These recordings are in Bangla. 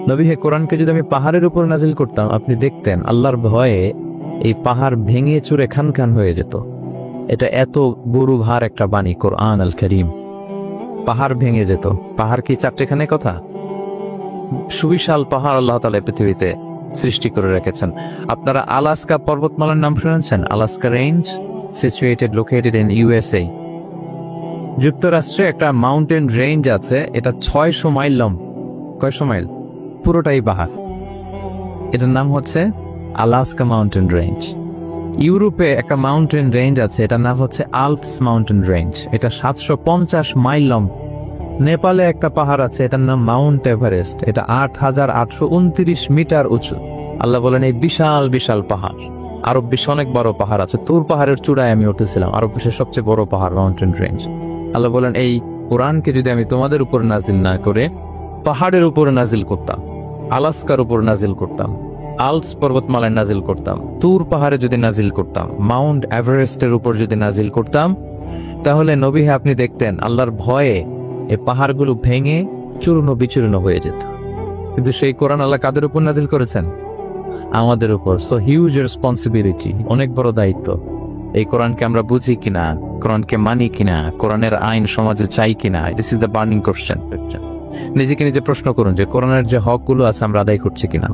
নবী হে, কোরআনকে যদি আমি পাহাড়ের উপর নাজিল করতাম, আপনি দেখতেন আল্লাহর ভয়ে এই পাহাড় ভেঙে চুরে খান খান হয়ে যেত। এটা এত বড় ভার একটা বাণী কোরআন আল করিম, পাহাড় ভেঙে যেত। পাহাড় কি চারটেখানে কথা? সুবিশাল পাহাড় আল্লাহ তাআলা পৃথিবীতে সৃষ্টি করে রেখেছেন। আপনারা আলাস্কা পর্বতমালার নাম শুনেছেন? Alaska range, situated located in USA. যুক্তরাষ্ট্রে একটা মাউন্টেন রেঞ্জ আছে, এটা 600 মাইল লম্বা। কয়শো মাইল? পুরোটাই পাহাড়। এটার নাম হচ্ছে আলাস্কা মাউন্টেন রেঞ্জ। ইউরোপে একটা মাউন্টেন রেঞ্জ আছে, এটার নাম হচ্ছে আল্পস মাউন্টেন রেঞ্জ, এটা 750 মাইল লম্বা। নেপালে একটা পাহাড় আছে, এটার নাম মাউন্ট এভারেস্ট, এটা 8829 মিটার উঁচু। আল্লাহ বলেন এই বিশাল বিশাল পাহাড়। আরব বিশ্বে অনেক বড় পাহাড় আছে, তুর পাহাড়ের চূড়ায় আমি উঠেছিলাম, আরব বিশ্বের সবচেয়ে বড় পাহাড় মাউন্টেন রেঞ্জ। আল্লাহ বলেন এই কোরআনকে যদি আমি তোমাদের উপর নাজিল না করে পাহাড়ের উপরে নাজিল করতাম, আলাস্কার উপর নাজিল করতাম, আল্পস পর্বতমালায় নাজিল করতাম, তুর পাহাড়ে যদি নাজিল করতাম, মাউন্ট এভারেস্টের উপর যদি নাজিল করতাম, তাহলে নবী হে আপনি দেখতেন আল্লাহর ভয়ে এই পাহাড়গুলো ভেঙে চূর্ণ বিচূর্ণ হয়ে যেত। কিন্তু সেই কোরআন আল্লাহ কাদের উপর নাজিল করেছেন? আমাদের উপর। সো হিউজ রেসপন্সিবিলিটি, অনেক বড় দায়িত্ব। এই কোরআনকে আমরা বুঝি কিনা, কোরআনকে মানি কিনা, কোরআনের আইন সমাজে চাই কিনা, this is the burning question. নিজেকে নিজে প্রশ্ন করুন যে কোরআনের যে হকগুলো আছে আমরা আদায় করছি কিনা।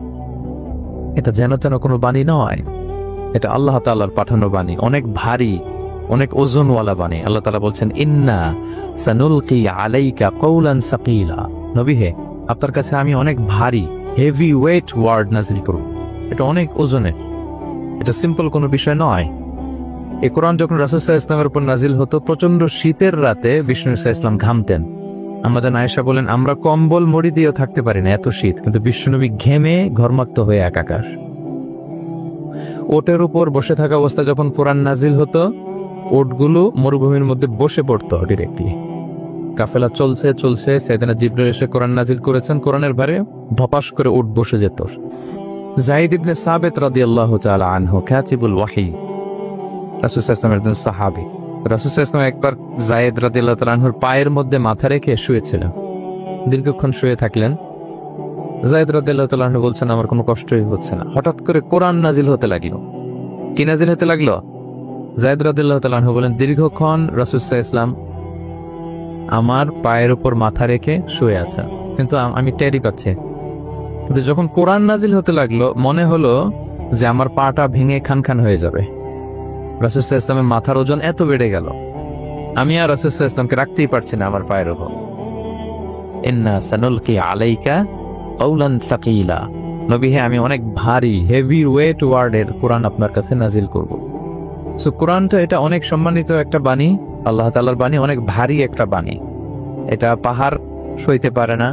এটা যেন তেন কোনো বাণী নয়, এটা আল্লাহ তাআলার পাঠানো বাণী, অনেক ভারী, অনেক ওজনওয়ালা বাণী। আল্লাহ তাআলা বলছেন ইন্না সানুলকি আলাইকা কওলান সাকিলা। নবী হে, আপনার কাছে আমি অনেক ভারী, হেভি ওয়েট ওয়ার্ড নাজিল করব। এটা অনেক ওজনের, এটা সিম্পল কোনো বিষয় নয়। এই কোরআন যখন রাসূল সাল্লাল্লাহু আলাইহি ওয়াসাল্লামের উপর নাজিল হতো, প্রচন্ড শীতের রাতে বিষ্ণু সাল্লাল্লাহু আলাইহি ওয়াসাল্লাম ঘামতেন। আমাদের আয়েশা বলেন আমরা কম্বল মুড়ি দিয়েও থাকতে পারি না, এত শীত, কিন্তু বিশ্বনবী ঘেমে ঘর্মাক্ত হয়ে একাকার। ওটের উপর বসে থাকা অবস্থা যখন কোরআন নাজিল হতো, ওটগুলো মরুভূমির মধ্যে বসে পড়তো ডিরেক্টলি। কাফেলা চলছে চলছে, সাইয়েদনা জিবরাইল এসে কোরআন নাজিল করেছেন, কোরআনের ভারে ধপাস করে উট বসে যেত। যায়েদ ইবনে সাবিত রাদিয়াল্লাহু তাআলা আনহু কাতিবুল ওয়াহি, রাসূল সাল্লাল্লাহু আলাইহি ওয়াসাল্লামের একজন সাহাবী। রাসূল সাল্লাল্লাহু আলাইহি ওয়াসাল্লাম একবার যায়েদ রাদিয়াল্লাহু তাআলা আনহুর পায়ের মধ্যে মাথা রেখে শুয়েছিলেন। দীর্ঘক্ষণ শুয়ে থাকলেন। যায়েদ রাদিয়াল্লাহু তাআলা আনহু বলছেন আমার কোনো কষ্টই হচ্ছে না। হঠাৎ করে কোরআন নাজিল হতে লাগলো। কি নাজিল হতে লাগলো? যায়েদ রাদিয়াল্লাহু তাআলা আনহু বলেন দীর্ঘক্ষণ রাসূল সাল্লাল্লাহু আলাইহি ওয়াসাল্লাম আমার পায়ের উপর মাথা রেখে শুয়ে আছেন, কিন্তু আমি টেরি পাচ্ছি। কিন্তু যখন কোরআন নাজিল হতে লাগলো, মনে হলো যে আমার পাটা ভেঙে খান খান হয়ে যাবে। রাসূল সাল্লাল্লাহু আলাইহি ওয়াসাল্লামের মাথার ওজন এত বেড়ে গেল, আমি আর রাসূল সাল্লাল্লাহু আলাইহি ওয়াসাল্লামকে রাখতেই পারছি না আমার পায়ের উপর। ইন্না সানুলকি আলাইকা কওলান সাকিলা। নবী হে, আমি অনেক ভারী, হেভি ওয়েট ওয়ার্ডের কোরআন আপনার কাছে নাজিল করব। সো কোরআনটা এটা অনেক সম্মানিত একটা বাণী, আল্লাহ তাআলার বাণী, অনেক ভারী একটা বাণী। এটা পাহাড় সইতে পারে না,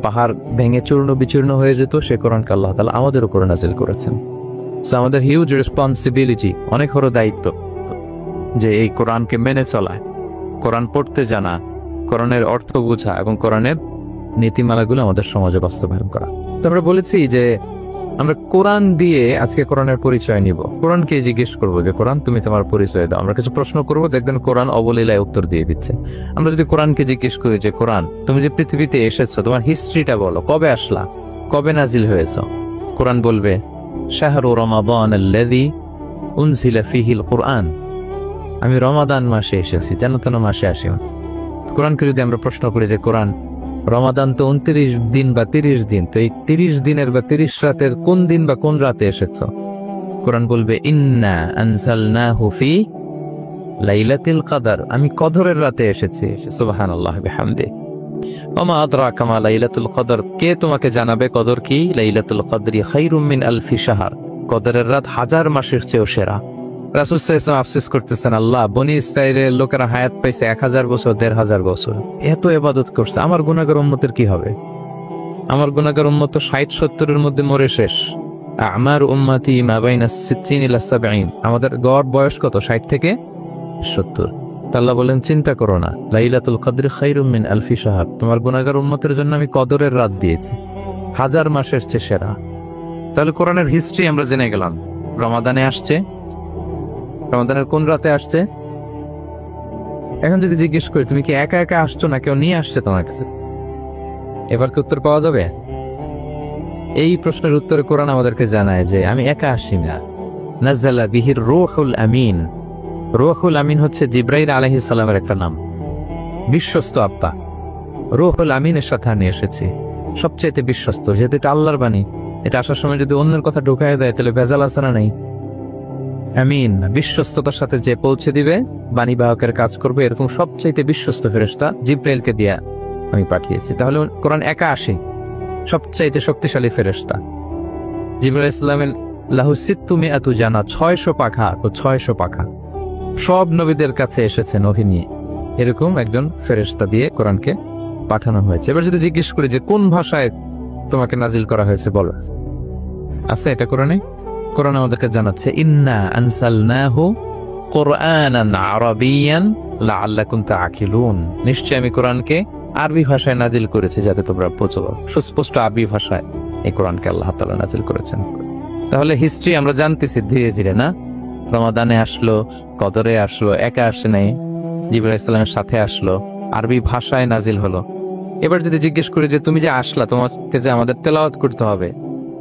পাহাড় ভেঙে চূর্ণ বিচূর্ণ হয়ে যেত, সে কোরআনকে আল্লাহ তাআলা আমাদের উপরে নাজিল করেছেন। সো আমাদের হিউজ রেসপন্সিবিলিটি, অনেক বড় দায়িত্ব যে এই কোরআনকে মেনে চলা, কোরআন পড়তে জানা, কোরআনের অর্থ বোঝা এবং কোরআনের নীতিমালাগুলো আমাদের সমাজে বাস্তবায়ন করা। তো আমরা বলেছি যে আমরা কোরআন দিয়ে আজকে কোরআনের পরিচয় নিব। কোরআনকে জিজ্ঞেস করবো যে কোরআন তুমি তোমার পরিচয় দাও। আমরা কিছু প্রশ্ন করবো, দেখবেন কোরআন অবলীলায় উত্তর দিয়ে দিচ্ছে। আমরা যদি কোরআনকে জিজ্ঞেস করি যে কোরআন তুমি যে পৃথিবীতে এসেছো, তোমার হিস্ট্রিটা বলো, কবে আসলা, কবে নাজিল হয়েছো? কোরআন বলবে শাহরু রমাদান আল্লাযী উনজিলা ফীহিল কুরআন, আমি রমাদান মাসে এসেছি, যেন তেন মাসে আসি না। কোরআনকে যদি আমরা প্রশ্ন করি যে কোরআন রমাদান তো 29 দিন বা 30 দিন, তো এই 30 দিনের বা 30 রাতের কোন দিন বা কোন রাতে এসেছো? কোরআন বলবে ইন্না আনজালনাহু ফি লাইলাতুল কদর, আমি কদরের রাতে এসেছি। সুবহানাল্লাহ বিহামদি। ওমা আদরাকা মা লাইলাতুল কদর, কে তোমাকে জানাবে কদর কি? লাইলাতুল কদরি খায়রুম মিন আলফি শাহর, কদরের রাত 1000 মাসের চেয়েও সেরা। রাসূল সাল্লাল্লাহু আলাইহি ওয়াসাল্লাম আফসোস করতেছেন, আল্লাহ বনি ইসরাইলের লোকেরা হায়াত পাইছে 1000 বছর, 1500 বছর, এত ইবাদত করছে, আমার গুনাহগার উম্মতের কি হবে? আমার গুনাহগার উম্মত তো 60-70 এর মধ্যে মরে শেষ। আমার উম্মতি মা বাইনা 60 ইলা 70, আমাদের গড় বয়স কত? 60 থেকে 70। আল্লাহ বলেন চিন্তা করো না, লাইলাতুল কদরি খায়রুম মিন আলফি শাহর, তোমার গুনাহগার উম্মতের জন্য আমি কদরের রাত দিয়েছি, 1000 মাসের চেয়ে সেরা। তাহলে কোরআনের হিস্ট্রি আমরা জেনে গেলাম। রমাদানে আসছে, রমাদানের কোন রাতে আসছে? এখন যদি জিজ্ঞেস করি তুমি কি একা একা আসছো না কেউ নিয়ে আসছে তোমার কাছে, এবার কি উত্তর পাওয়া যাবে? এই প্রশ্নের উত্তরে কোরআন আমাদেরকে জানায় যে আমি একা আসি না, নাযালা বিহির রূহুল আমিন। রূহুল আমিন হচ্ছে জিবরাইল আলাইহিস সালামের একটা নাম, বিশ্বস্ত আত্মা। রূহুল আমিনের সাথে আমি এসেছি, সবচেয়ে বিশ্বস্ত, যেহেতু এটা আল্লাহর বাণী। এটা আসার সময় যদি অন্যের কথা ঢুকায় দেয় তাহলে ভেজাল আছে না নেই? আমিন, বিশ্বস্ততার সাথে যে পৌঁছে দিবে, বাণী বাহকের কাজ করবে, এরকম সবচেয়ে বিশ্বস্ত ফেরেশতা জিবরাইলকে দিয়া আমি পাঠিয়েছি। তাহলে কোরআন একা আসে, সবচাইতে শক্তিশালী ফেরেশতা। জিবরাইল ইসলামের লাহু সিত্তু মিআতু জানা, 600 পাখা, 600 পাখা। সব নবীদের কাছে এসেছেন ওহী নিয়ে, এরকম একজন ফেরেশতা দিয়ে কোরআনকে পাঠানো হয়েছে। এবার যদি জিজ্ঞেস করি যে কোন ভাষায় তোমাকে নাজিল করা হয়েছে বলো, আছে এটা কোরআনে? কোরআন আমাদেরকে জানাচ্ছে ইন্না আনসালনাহু কুরআনান আরাবিয়ান লাআল্লাকুম তাআকিলুন, নিশ্চয় আমি কোরআনকে আরবি ভাষায় নাজিল করেছি যাতে তোমরা বোঝো। সুস্পষ্ট আরবি ভাষায় এই কোরআনকে আল্লাহ তাআলা নাজিল করেছেন। তাহলে হিস্ট্রি আমরা জানতেছি ধীরে ধীরে, না? রমাদানে আসলো, কদরে আসলো, একা আসে নাই, জিবরাইল ইসলামের সাথে আসলো, আরবি ভাষায় নাজিল হলো। এবার যদি জিজ্ঞেস করি যে তুমি যে আসলা, তোমাকে যে আমাদের তেলাওয়াত করতে হবে,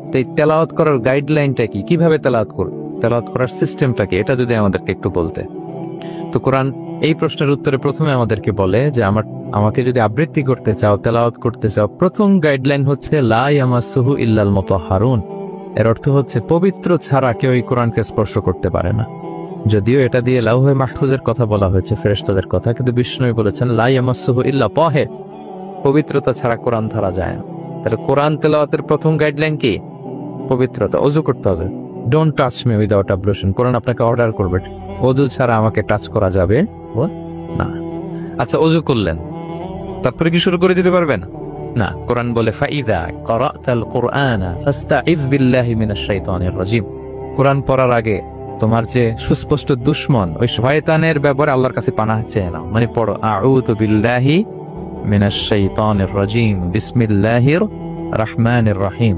তো এই তেলাওয়াত করার গাইডলাইনটা কি, কিভাবে তেলাওয়াত করব, তেলাওয়াত করার সিস্টেমটা কি, এটা যদি আমাদেরকে একটু বলতে। তো কোরআন এই প্রশ্নের উত্তরে প্রথমে আমাদেরকে বলে যে আমাকে যদি আবৃত্তি করতে চাও, তেলাওয়াত করতে চাও, প্রথম গাইডলাইন হচ্ছে লা ইয়ামাসসুহু ইল্লাল মুতাহহারুন। এর অর্থ হচ্ছে পবিত্র ছাড়া কেউ এই কোরআনকে স্পর্শ করতে পারে না। যদিও এটা দিয়ে লাউহে মাহফুজের কথা বলা হয়েছে, ফেরেশতাদের কথা, কিন্তু বিষ্ণু বলেছেন লা ইয়ামাসসুহু ইল্লা তাহির, পবিত্রতা ছাড়া কোরআন ধরা যায় না। তাহলে কোরআন তেলাওয়াতের প্রথম গাইডলাইন কি? পবিত্রতা, ওযু করতে হবে। Don't touch me without ablution. কোরআন আপনাকে অর্ডার করবে, ওযু ছাড়া আমাকে টাচ করা যাবে না। আচ্ছা, ওযু করলেন, তারপরে কি শুরু করে দিতে পারবেন? না, কোরআন বলে ফাইযা ক্রাতাল কুরআনা ফাস্তাইয বিল্লাহি মিনাশ শাইতানির রাজিম। কোরআন পড়ার আগে তোমার যে সুস্পষ্ট দুশমন ওই শয়তানের ব্যাপারে আল্লাহর কাছে পানাহ চেয়ে নাও। মানে পড়ো আউযু বিল্লাহি মিনাশ শাইতানির রাজিম বিসমিল্লাহির রহমানির রহিম।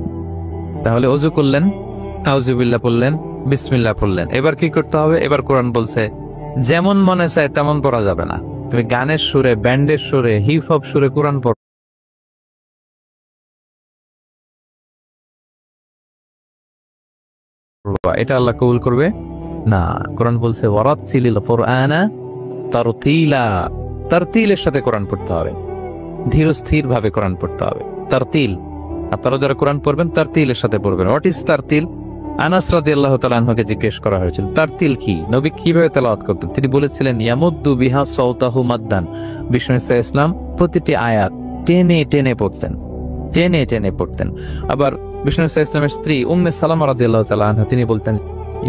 তাহলে ওযু করলেন, আউযু বিল্লাহ পড়লেন, বিসমিল্লাহ পড়লেন। এবার কি করতে হবে? এবার কোরআন বলছে যেমন মনে চায় তেমন পড়া যাবে না। তুমি গানের সুরে, ব্যান্ডের সুরে, হিপ হপ সুরে কোরআন পড়ো, এটা আল্লাহ কবুল করবে না। কোরআন বলছে ওয়ারাতিলিল কুরআনা তারতিলা, তারতিলের সাথে কোরআন পড়তে হবে, ধীর স্থির ভাবে কোরআন পড়তে হবে। তারতিল, আপনারা যারা কোরআন পড়বেন তারতিলের সাথে পড়বেন। What is তারতিল? আনাস রাদিয়াল্লাহু তাআলা আনহুকে জিজ্ঞেস করা হয়েছিল তারতিল কি, নবী কিভাবে তেলাওয়াত করতেন। তিনি বলেছিলেন ইয়ামুদ্দু বিহা সাওতাহু মাদ্দান। বিষ্ণু ইসলাম প্রতিটি আয়াত টেনে টেনে পড়তেন, টেনে টেনে পড়তেন। আবার বিষ্ণু ইসলামের স্ত্রী উম্মে সালামা রাদিয়াল্লাহু তাআলা আনহা, তিনি বলতেন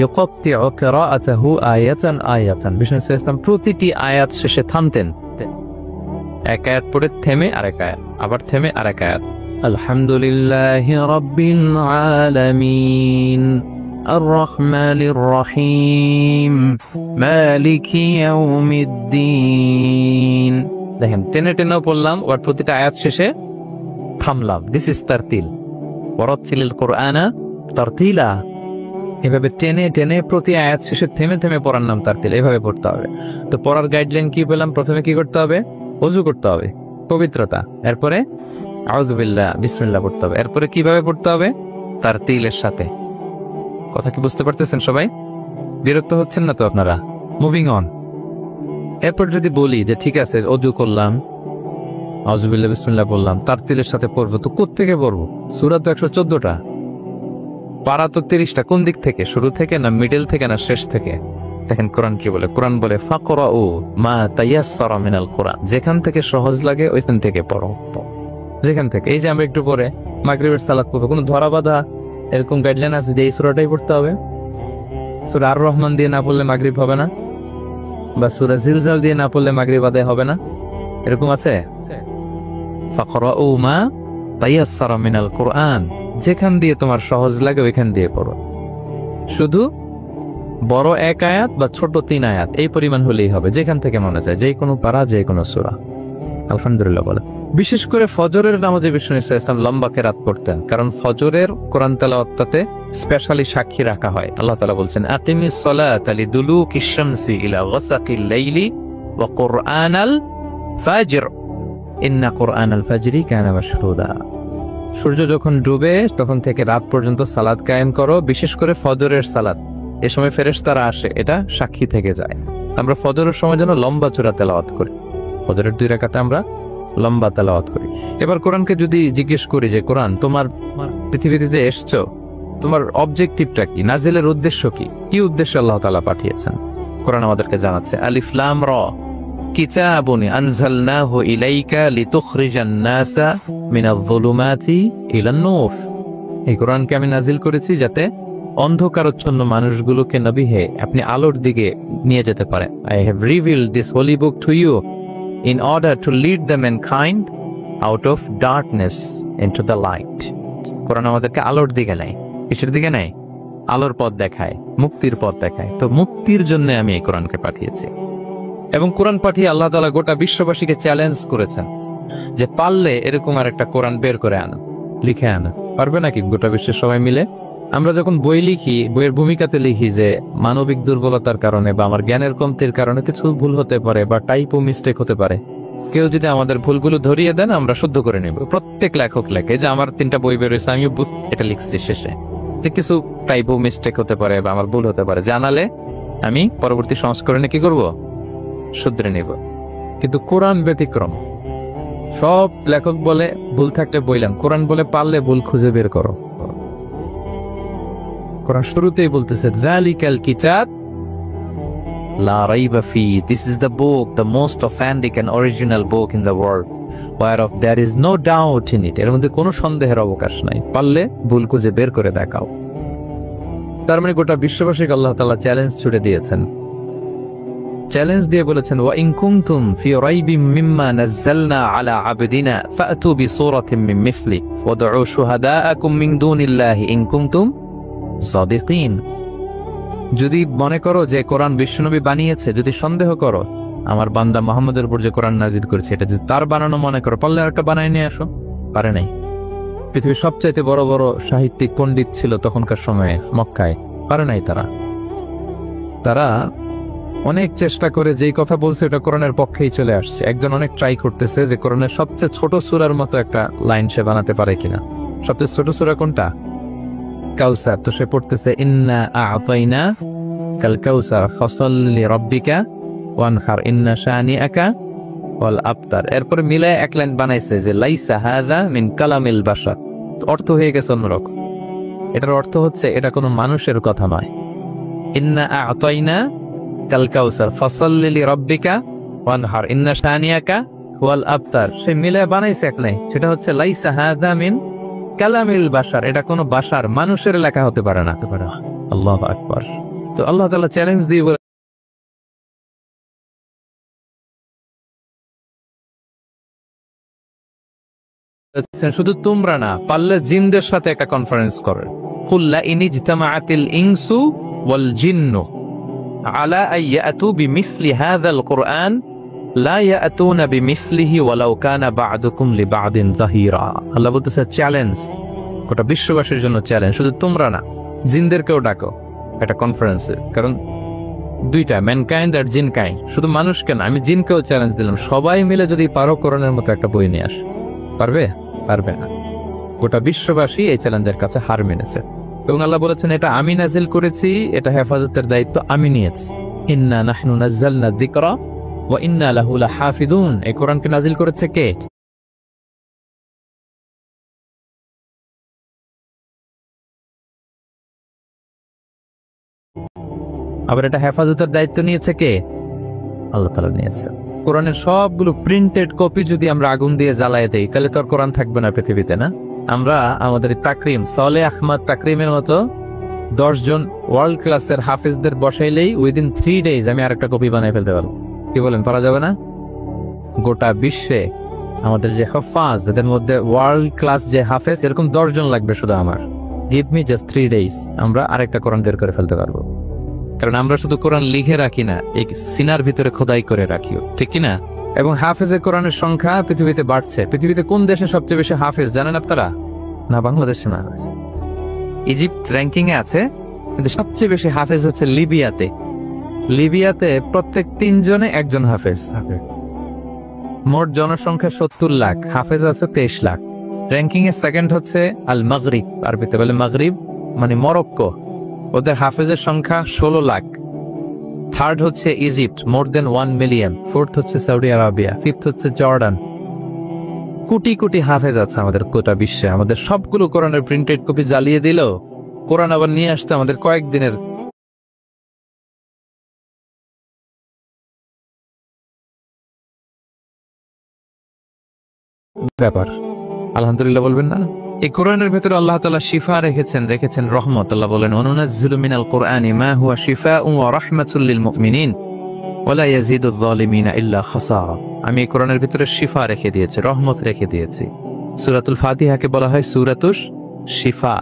ইয়াকাত্তিউ কিরাআতাহু আয়াতান আয়াতান। বিষ্ণু ইসলাম প্রতিটি আয়াত শেষে থামতেন, এক আয়াত পড়ে থেমে আরেক আয়াত, আবার থেমে আরেক আয়াত। আলহামদুলিল্লাহি রাব্বিল আলামিন আর রহমানির রহিম মালিকি ইয়াউমিদ্দিন। দেখেন টেনে টেনেও পড়লাম, আর প্রতিটা আয়াত শেষে থামলাম। This is তারতিল। ওয়ারাতিলিল কুরআনা তারতিলা। এভাবে টেনে টেনে প্রতি আয়াত শেষে থেমে থেমে পড়ার নাম তারতিল। এভাবে পড়তে হবে। তো পড়ার গাইডলাইন কি পেলাম? প্রথমে কি করতে হবে? ওযু করতে হবে, পবিত্রতা। এরপরে আউযু বিল্লাহ, বিসমিল্লাহ পড়তে হবে। এরপরে কিভাবে পড়তে হবে? তারতিলের সাথে। কথা কি বুঝতে পারতেছেন সবাই? বিরক্ত হচ্ছেন না তো আপনারা? Moving on. এরপর যদি বলি যে ঠিক আছে ওযু করলাম, আউযু বিল্লাহ বিসমিল্লাহ বললাম, তারতিলের সাথে পড়বো, তো কোত্থেকে পড়বো? সূরা তো 114টা, পারা তো 30টা। কোন দিক থেকে? শুরু থেকে না মিডল থেকে না শেষ থেকে? দেখেন কোরআন কি বলে। কোরআন বলে ফাকরাউ মা তায়াসসারা মিনাল কোরআন, যেখান থেকে সহজ লাগে ওইখান থেকে পড়ো, যেখান থেকে। এই যে আমরা একটু পরে মাগরিবের সালাত পড়বো, কোনো ধরা বাঁধা এরকম গাইডলাইন আছে যে এই সূরাটাই পড়তে হবে? সূরা আর রহমান দিয়ে না পড়লে মাগরিব হবে না, বা সূরা জিলজাল দিয়ে না পড়লে মাগরিব আদায় হবে না, এরকম আছে? ফাকরাউ মা তায়াসসারা মিনাল কোরআন, যেখান দিয়ে তোমার সহজ লাগে ওইখান দিয়ে পড়ো। শুধু বড় এক আয়াত বা ছোট 3 আয়াত এই পরিমাণ হলেই হবে, যেখান থেকে মনে চায়, যে কোনো পারা, যে কোনো সূরা। আলহামদুলিল্লাহ বলে। বিশেষ করে ফজরের নামাজে বিষ্ণু ইসলাম লম্বা কেরাত পড়তেন, কারণ ফজরের কোরআন তেলাওয়াতটাতে স্পেশালি সাক্ষী রাখা হয়। আল্লাহ তাআলা বলছেন আকিমিস সালাতা লিদুলুকিশ শামসি ইলা গাসাকিল লাইলি ওয়া কুরআনাল ফাজর ইন্না কুরআনাল ফাজরি কানা মাশহুদা। সূর্য যখন ডুবে তখন থেকে রাত পর্যন্ত সালাত কায়েম করো, বিশেষ করে ফজরের সালাত। এ সময় ফেরেশতারা আসে, এটা সাক্ষী থেকে যায়। আমরা ফজরের সময় যেন লম্বা চূড়া তেলাওয়াত করি, ফজরের 2 রাকাতে আমরা লম্বা তেলাওয়াত করি। এবার কোরআনকে যদি জিজ্ঞেস করি যে কোরআন তোমার পৃথিবীতে যে এসছো, তোমার অবজেক্টিভটা কি, নাজিলের উদ্দেশ্য কি, কি উদ্দেশ্যে আল্লাহ তাআলা পাঠিয়েছেন? কোরআন আমাদেরকে জানাচ্ছে আলিফ লাম র কিতাবুন আনজালনাহু ইলাইকা লিতুখরিজান নাসা মিনাজ-যুলুমাতি ইলান নূর। এই কোরআনকে আমি নাজিল করেছি যাতে অন্ধকারাচ্ছন্ন মানুষগুলোকে নবী হে আপনি আলোর দিকে নিয়ে যেতে পারেন। I have revealed this holy book to you in order to lead the mankind out of darkness into the light. কোরআন আমাদেরকে আলোর দিকে নেয়। কিসের দিকে নেয়? আলোর পথ দেখায়, মুক্তির পথ দেখায়। তো মুক্তির জন্য আমি এই কোরআনকে পাঠিয়েছি। এবং কোরআন পাঠিয়ে আল্লাহ তাআলা গোটা বিশ্ববাসীকে চ্যালেঞ্জ করেছেন যে পারলে এরকম আর একটা কোরআন বের করে আনো, লিখে আনো। পারবে নাকি গোটা বিশ্বের সবাই মিলে? আমরা যখন বই লিখি, বইয়ের ভূমিকাতে লিখি যে মানবিক দুর্বলতার কারণে বা আমার জ্ঞানের কমতির কারণে কিছু ভুল হতে পারে বা টাইপো মিস্টেক হতে পারে। কেউ যদি আমাদের ভুলগুলো ধরিয়ে দেন আমরা শুদ্ধ করে নেব। প্রত্যেক লেখক লেখে যে আমার 3টা বই বেরোয়েছে, আমি এটা লিখছি শেষে, যে কিছু টাইপো মিস্টেক হতে পারে বা আমার ভুল হতে পারে, জানালে আমি পরবর্তী সংস্করণে কি করব? শুধরে নেব। কিন্তু কোরআন ব্যতিক্রম। সব লেখক বলে ভুল থাকলে বইলাম, কোরআন বলে পারলে ভুল খুঁজে বের করো। কোরআন শুরুতেই বলতেছে যালিকাল কিতাব লা রাইবা ফি, this is the book, the most authentic and original book in the world, whereof there is no doubt in it. এর মধ্যে কোনো সন্দেহের অবকাশ নাই, পারলে ভুল খুঁজে বের করে দেখাও। তার মানে গোটা বিশ্ববাসীকে আল্লাহ তাআলা চ্যালেঞ্জ ছুড়ে দিয়েছেন। চ্যালেঞ্জ দিয়ে বলেছেন ওয়া ইন কুনতুম ফি রাইবিম মিম্মা নাযালনা আলা আবদিনা ফাতু বিসূরাতিন মিন মিসলি ওয়াদউ শুহাদাআকুম মিন দুনিল্লাহি ইন কুনতুম সাদিকিন। যদি মনে করো যে কোরআন বিশ্বনবী বানিয়েছে, যদি সন্দেহ করো আমার বান্দা মুহাম্মদের উপর যে কোরআন নাজিল করেছে এটা যদি তার বানানো মনে করো, পারলে একটা বানায় নিয়ে আসো। পারে নাই। পৃথিবীর সবচাইতে বড় বড় সাহিত্যিক পণ্ডিত ছিল তখনকার সময়ে মক্কায়, পারে নাই তারা অনেক চেষ্টা করে যেই কথা বলছে এটা কোরআনের পক্ষেই চলে আসছে। একজন অনেক ট্রাই করতেছে যে কোরআনের সবচেয়ে ছোট সূরার মতো একটা লাইন সে বানাতে পারে কিনা। সবচেয়ে ছোট সূরা কোনটা? কাউসার। তো সে পড়তেছে ইন্না আ'তাইনা কাল কাউসার ফাসাল্লি রাব্বিকা ওয়ানহার ইন্না শানিআকা ওয়াল আবতার। এরপরে মিলায় এক লাইন বানাইছে যে লাইসা হাযা মিন কালামিল বাশার। অর্থ হয়ে গেছে অন্যরকম। এটার অর্থ হচ্ছে এটা কোনো মানুষের কথা নয়। ইন্না আ'তাইনা কাল কাউসার ফাসাল্লি লিরাব্বিকা ওয়ানহার ইন্না শানিআকা ওয়াল আবতার। সে মিলায় বানাইছে এক লাইন, সেটা হচ্ছে লাইসা হাযা মিন কালামিল বাশার। এটা কোনো বাশার, মানুষের লেখা হতে পারে না। আল্লাহু আকবার। তো আল্লাহ তাআলা চ্যালেঞ্জ দিয়ে বলেছেন শুধু তোমরা না, পারলে জিনদের সাথে একটা কনফারেন্স করো। কুল লা ইন ইজতামাআতিল ইনসু ওয়াল জিন্নু আলা আন ইয়াতু বিমিসলি হাযাল কুরআন লা ইয়াতুনা বিমিসলিহি ওয়ালাউ কানা বা'দুকুম লিবা'দিন যাহিরা। আল্লাহ বলতেছে চ্যালেঞ্জ, গোটা বিশ্ববাসীর জন্য চ্যালেঞ্জ। শুধু তোমরা না, জিনদেরকেও ডাকো একটা কনফারেন্সে। কারণ দুইটা, ম্যানকাইন্ড আর জিনকাইন্ড। শুধু মানুষকে না, আমি জিনকেও চ্যালেঞ্জ দিলাম, সবাই মিলে যদি পারো কোরআনের মতো একটা বই নিয়ে আসো। পারবে? পারবে না। গোটা বিশ্ববাসী এই চ্যালেঞ্জের কাছে হার মেনেছে। এবং আল্লাহ বলেছেন এটা আমি নাজিল করেছি, এটা হেফাজতের দায়িত্ব আমি নিয়েছি। ইন্না নাহনু নাযালনা যিকরা ওয়া ইন্না লাহু লাহাফিজুন। এই কোরআনকে নাজিল করেছে কে? আবার এটা হেফাজতের দায়িত্ব নিয়েছে কে? আল্লাহ তাআলা নিয়েছে। কোরআনের সবগুলো প্রিন্টেড কপি যদি আমরা আগুন দিয়ে জ্বালায় দেই তাহলে তো আর কোরআন থাকবে না পৃথিবীতে, না? আমরা আমাদের তাকরিম সালেহ আহমদ তাকরিমের মতো 10 জন ওয়ার্ল্ড ক্লাসের হাফেজদের বসাইলেই উইদিন 3 days আমি আরেকটা কপি বানাই ফেলতে পারবো। কি বলেন, পারা যাবে না? গোটা বিশ্বে আমাদের যে হাফাজ, এদের মধ্যে ওয়ার্ল্ড ক্লাস যে হাফেজ এরকম 10 জন লাগবে শুধু আমার। গিভ মি জাস্ট 3 days, আমরা আরেকটা কোরআন বের করে ফেলতে পারবো। কারণ আমরা শুধু কোরআন লিখে রাখি না, এই সিনার ভিতরে খোদাই করে রাখিও, ঠিক কিনা? এবং হাফেজে কোরআনের সংখ্যা পৃথিবীতে বাড়ছে। পৃথিবীতে কোন দেশে সবচেয়ে বেশি হাফেজ জানেন আপনারা? না, বাংলাদেশে না। ইজিপ্ট র্যাঙ্কিং এ আছে, কিন্তু সবচেয়ে বেশি হাফেজ হচ্ছে লিবিয়াতে। লিবিয়াতে প্রত্যেক 3 জনে একজন হাফেজ। মোট জনসংখ্যা 70 লাখ, হাফেজ আছে 23 লাখ। র্যাঙ্কিং এর সেকেন্ড হচ্ছে আল মাগরিব, আরবিতে বলে মাগরিব মানে মরক্কো, ওদের হাফেজের সংখ্যা 16 লাখ। থার্ড হচ্ছে ইজিপ্ট, মোর দেন 1 মিলিয়ন। ফোর্থ হচ্ছে সৌদি আরবিয়া, ফিফথ হচ্ছে জর্ডান। কোটি কোটি হাফেজ আছে আমাদের গোটা বিশ্বে। আমাদের সবগুলো কোরআনের প্রিন্টেড কপি জ্বালিয়ে দিল, কোরআন আবার নিয়ে আসতে আমাদের কয়েকদিনের ব্যাপার। আলহামদুলিল্লাহ বলবেন না? এই কোরআনের ভেতরে আল্লাহ তাআলা শিফা রেখেছেন রহমত। আল্লাহ বলেন, অনুনাজ্জিলু মিনাল কুরআনি মা হুয়া শিফাউন ওয়া রাহমাতুল লিল মুমিনিন ওয়া লা ইয়াজিদুয যালিমিনা ইল্লা খাসারা। আমি এই কোরআনের ভিতরে শিফা রেখে দিয়েছি, রহমত রেখে দিয়েছি। সূরাতুল ফাতিহাকে বলা হয় সূরাতুশ শিফা।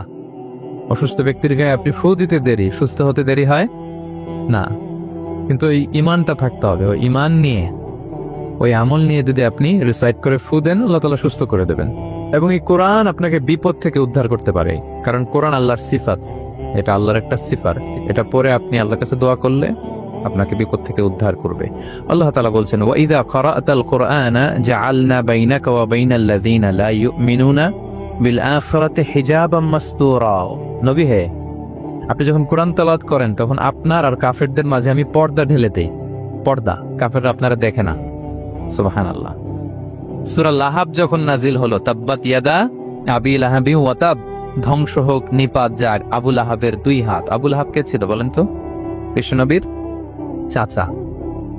অসুস্থ ব্যক্তির গায়ে আপনি ফু দিতে দেরি, সুস্থ হতে দেরি হয় না, কিন্তু ওই ঈমানটা থাকতে হবে। ওই ঈমান নিয়ে, ওই আমল নিয়ে যদি আপনি রিসাইট করে ফু দেন, আল্লাহ তাআলা সুস্থ করে দেবেন। এবং এই কোরআন আপনাকে বিপদ থেকে উদ্ধার করতে পারে, কারণ কোরআন আল্লাহর সিফাত, এটা আল্লাহর একটা সিফার। এটা পরে আপনি আল্লাহর কাছে দোয়া করলে আপনাকে বিপদ থেকে উদ্ধার করবে। আল্লাহ তাআলা বলছেন, ওয়া ইযা ক্বারা'তাল কুরআনা জাআলনা বাইনাকা ওয়া বাইনাল্লাযীনা লা ইউমিনুনা বিল আখিরাতি হিজাবাম মাসতুরা। নবী হে, আপনি যখন কোরআন তেলাওয়াত করেন তখন আপনার আর কাফেরদের মাঝে আমি পর্দা ঢেলে দেই। পর্দা, কাফেররা আপনারা দেখে না। সুবহানাল্লাহ। সূরা লাহাব যখন নাজিল হলো, তাব্বাত ইয়াদা আবি লাহাবি ওয়া তাব, ধ্বংস হোক নিপাত যার আবু লাহাবের 2 হাত। আবু লাহাব কে ছিল বলেন তো? বিশ্বনবীর চাচা।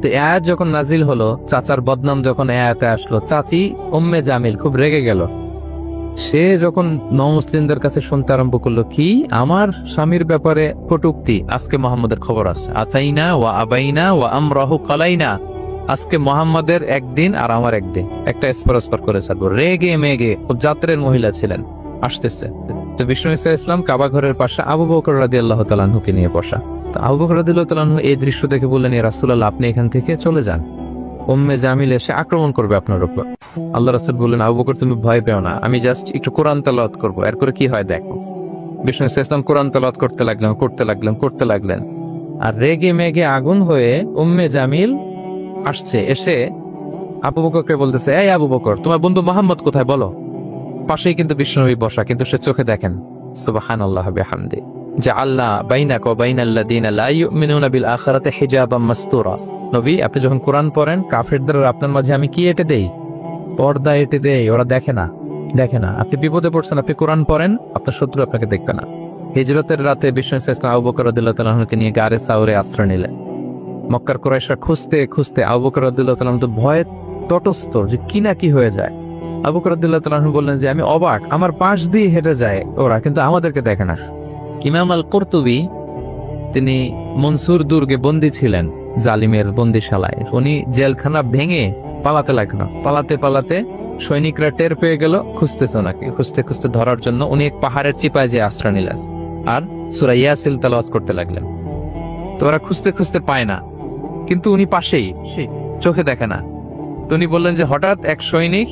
তো আয়াত যখন নাজিল হলো, চাচার বদনাম যখন আয়াতে আসলো, চাচি উম্মে জামিল খুব রেগে গেল। সে যখন নমুসলিমদের কাছে শুনতে আরম্ভ করলো, কি আমার স্বামীর ব্যাপারে কটূক্তি, আজকে মুহাম্মদের খবর আছে, আতাইনা ওয়া আবাইনা ওয়া আমরাহু কালাইনা, আজকে মুহাম্মাদের একদিন আর আমার একদিন, একটা স্পর করে ছাড়বো। রেগে মেগে, খুব জাত্রের মহিলা ছিলেন, আসতেছে। তো বিষ্ণু ইসা ইসলাম কাবা ঘরের পাশে আবু বকর রাদিয়াল্লাহু তাআলা আনহুকে নিয়ে বসা। তো আবু বকর রাদিয়াল্লাহু তাআলা আনহু এই দৃশ্য দেখে বললেন, ইয়া রাসূলুল্লাহ, আপনি এখান থেকে চলে যান, উম্মে জামিল এসে আক্রমণ করবে আপনার উপর। আল্লাহ রাসূল বললেন, আবু বকর তুমি ভয় পেও না, আমি জাস্ট একটু কোরআন তেলাওয়াত করব, এর করে কি হয় দেখো। বিষ্ণু ইসা ইসলাম কোরআন তেলাওয়াত করতে লাগলেন। আর রেগে মেগে আগুন হয়ে উম্মে জামিল আসছে, এসে আবু বকরকে বলতেছে, এই আবু বকর, তোমার বন্ধু মুহাম্মদ কোথায় বলো। পাশেই কিন্তু বিশ্বনবী বসা, কিন্তু সে চোখে দেখেন। সুবহানাল্লাহ বিহামদি। জাআলনা বাইনাকা ওয়া বাইনাল্লাযীনা লা ইউমিনুনা বিল আখিরাতি হিজাবাম মাসতুরা। নবী, আপনি যখন কোরআন পড়েন, কাফেরদের আর আপনার মাঝে আমি কি এঁটে দেই? পর্দা এঁটে দেই, ওরা দেখে না। আপনি বিপদে পড়ছেন, আপনি কোরআন পড়েন, আপনার শত্রু আপনাকে দেখবে না। হিজরতের রাতে বিষ্ণু ইসলাম আবু বকর রাদিয়াল্লাহু তাআলা আনহুকে নিয়ে গারে সাউরে আশ্রয় নিলেন। মক্কার কুরাইশরা খুঁজতে আবু বকর রাদিয়াল্লাহু তাআলা আনহু তো ভয়ে তটস্থ, যে কি না কি হয়ে যায়। আবু বকর রাদিয়াল্লাহু তাআলা আনহু বললেন যে আমি অবাক, আমার পাশ দিয়ে হেঁটে যায় ওরা, কিন্তু আমাদেরকে দেখে না। ইমাম আল কুরতুবী, তিনি মনসুর দুর্গে বন্দী ছিলেন, জালিমের বন্দিশালায়। উনি জেলখানা ভেঙে পালাতে লাগলো। পালাতে সৈনিকরা টের পেয়ে গেল, খুঁজতেছে ওনাকে। খুঁজতে ধরার জন্য উনি এক পাহাড়ের চিপায় যে আশ্রয় নিলেন আর সূরা ইয়াসিন তেলাওয়াত করতে লাগলেন। তো ওরা খুঁজতে পায় না, কিন্তু উনি পাশেই, চোখে দেখে না। তো উনি বললেন যে হঠাৎ এক সৈনিক,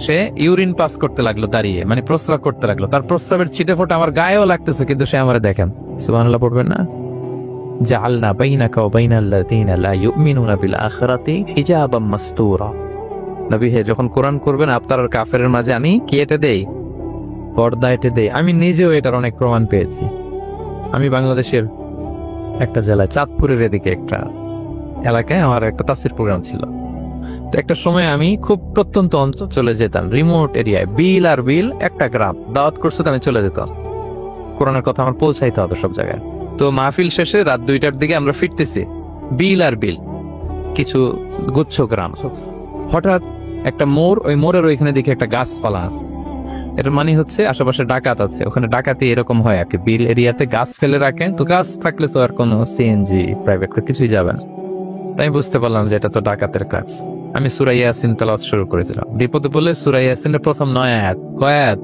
সে ইউরিন পাস করতে লাগলো দাঁড়িয়ে, মানে প্রস্রাব করতে লাগলো। তার প্রস্রাবের ছিটে ফোঁটা আমার গায়েও লাগতেছে, কিন্তু সে আমারে দেখেন। সুবহানাল্লাহ পড়বেন না? জাআলনা বাইনাকা ওয়া বাইনাল্লাযীনা লা ইউমিনুনা বিল আখিরাতি হিজাবাম মাসতুরা। নবী হে, যখন কোরআন করবেন, আপনার আর কাফেরের মাঝে আমি কি এঁটে দেই? পর্দা এঁটে দেই। আমি নিজেও এটার অনেক প্রমাণ পেয়েছি। আমি বাংলাদেশের একটা জেলায়, চাঁদপুরের এদিকে একটা এলাকায় আমার একটা তাফসীর প্রোগ্রাম ছিল। তো একটা সময় আমি খুব প্রত্যন্ত অঞ্চল চলে যেতাম, রিমোট এরিয়ায়, বিল একটা গ্রাম দাওয়াত করছে, তো আমি চলে যেতাম। কোরআনের কথা আমার পৌঁছাইতে হবে সব জায়গায়। তো মাহফিল শেষে রাত 2টার দিকে আমরা ফিরতেছি, বিল কিছু গুচ্ছ গ্রাম। হঠাৎ একটা মোড়, ওই মোড়ের ওইখানে দেখি একটা গাছপালা আছে। এর মানে হচ্ছে আশেপাশে ডাকাত আছে। ওখানে ডাকাতি এরকম হয় আর কি, বিল এরিয়াতে গাছ ফেলে রাখেন। তো গাছ থাকলে তো আর কোনো সিএনজি প্রাইভেট কিছুই যাবে না। তাই বুঝতে পারলাম যে এটা তো ডাকাতের কাজ। আমি সূরা ইয়াসিন তেলাওয়াত শুরু করেছিলাম। বিপদে বলে সূরা ইয়াসিনের প্রথম 9 আয়াত, কয় আয়াত?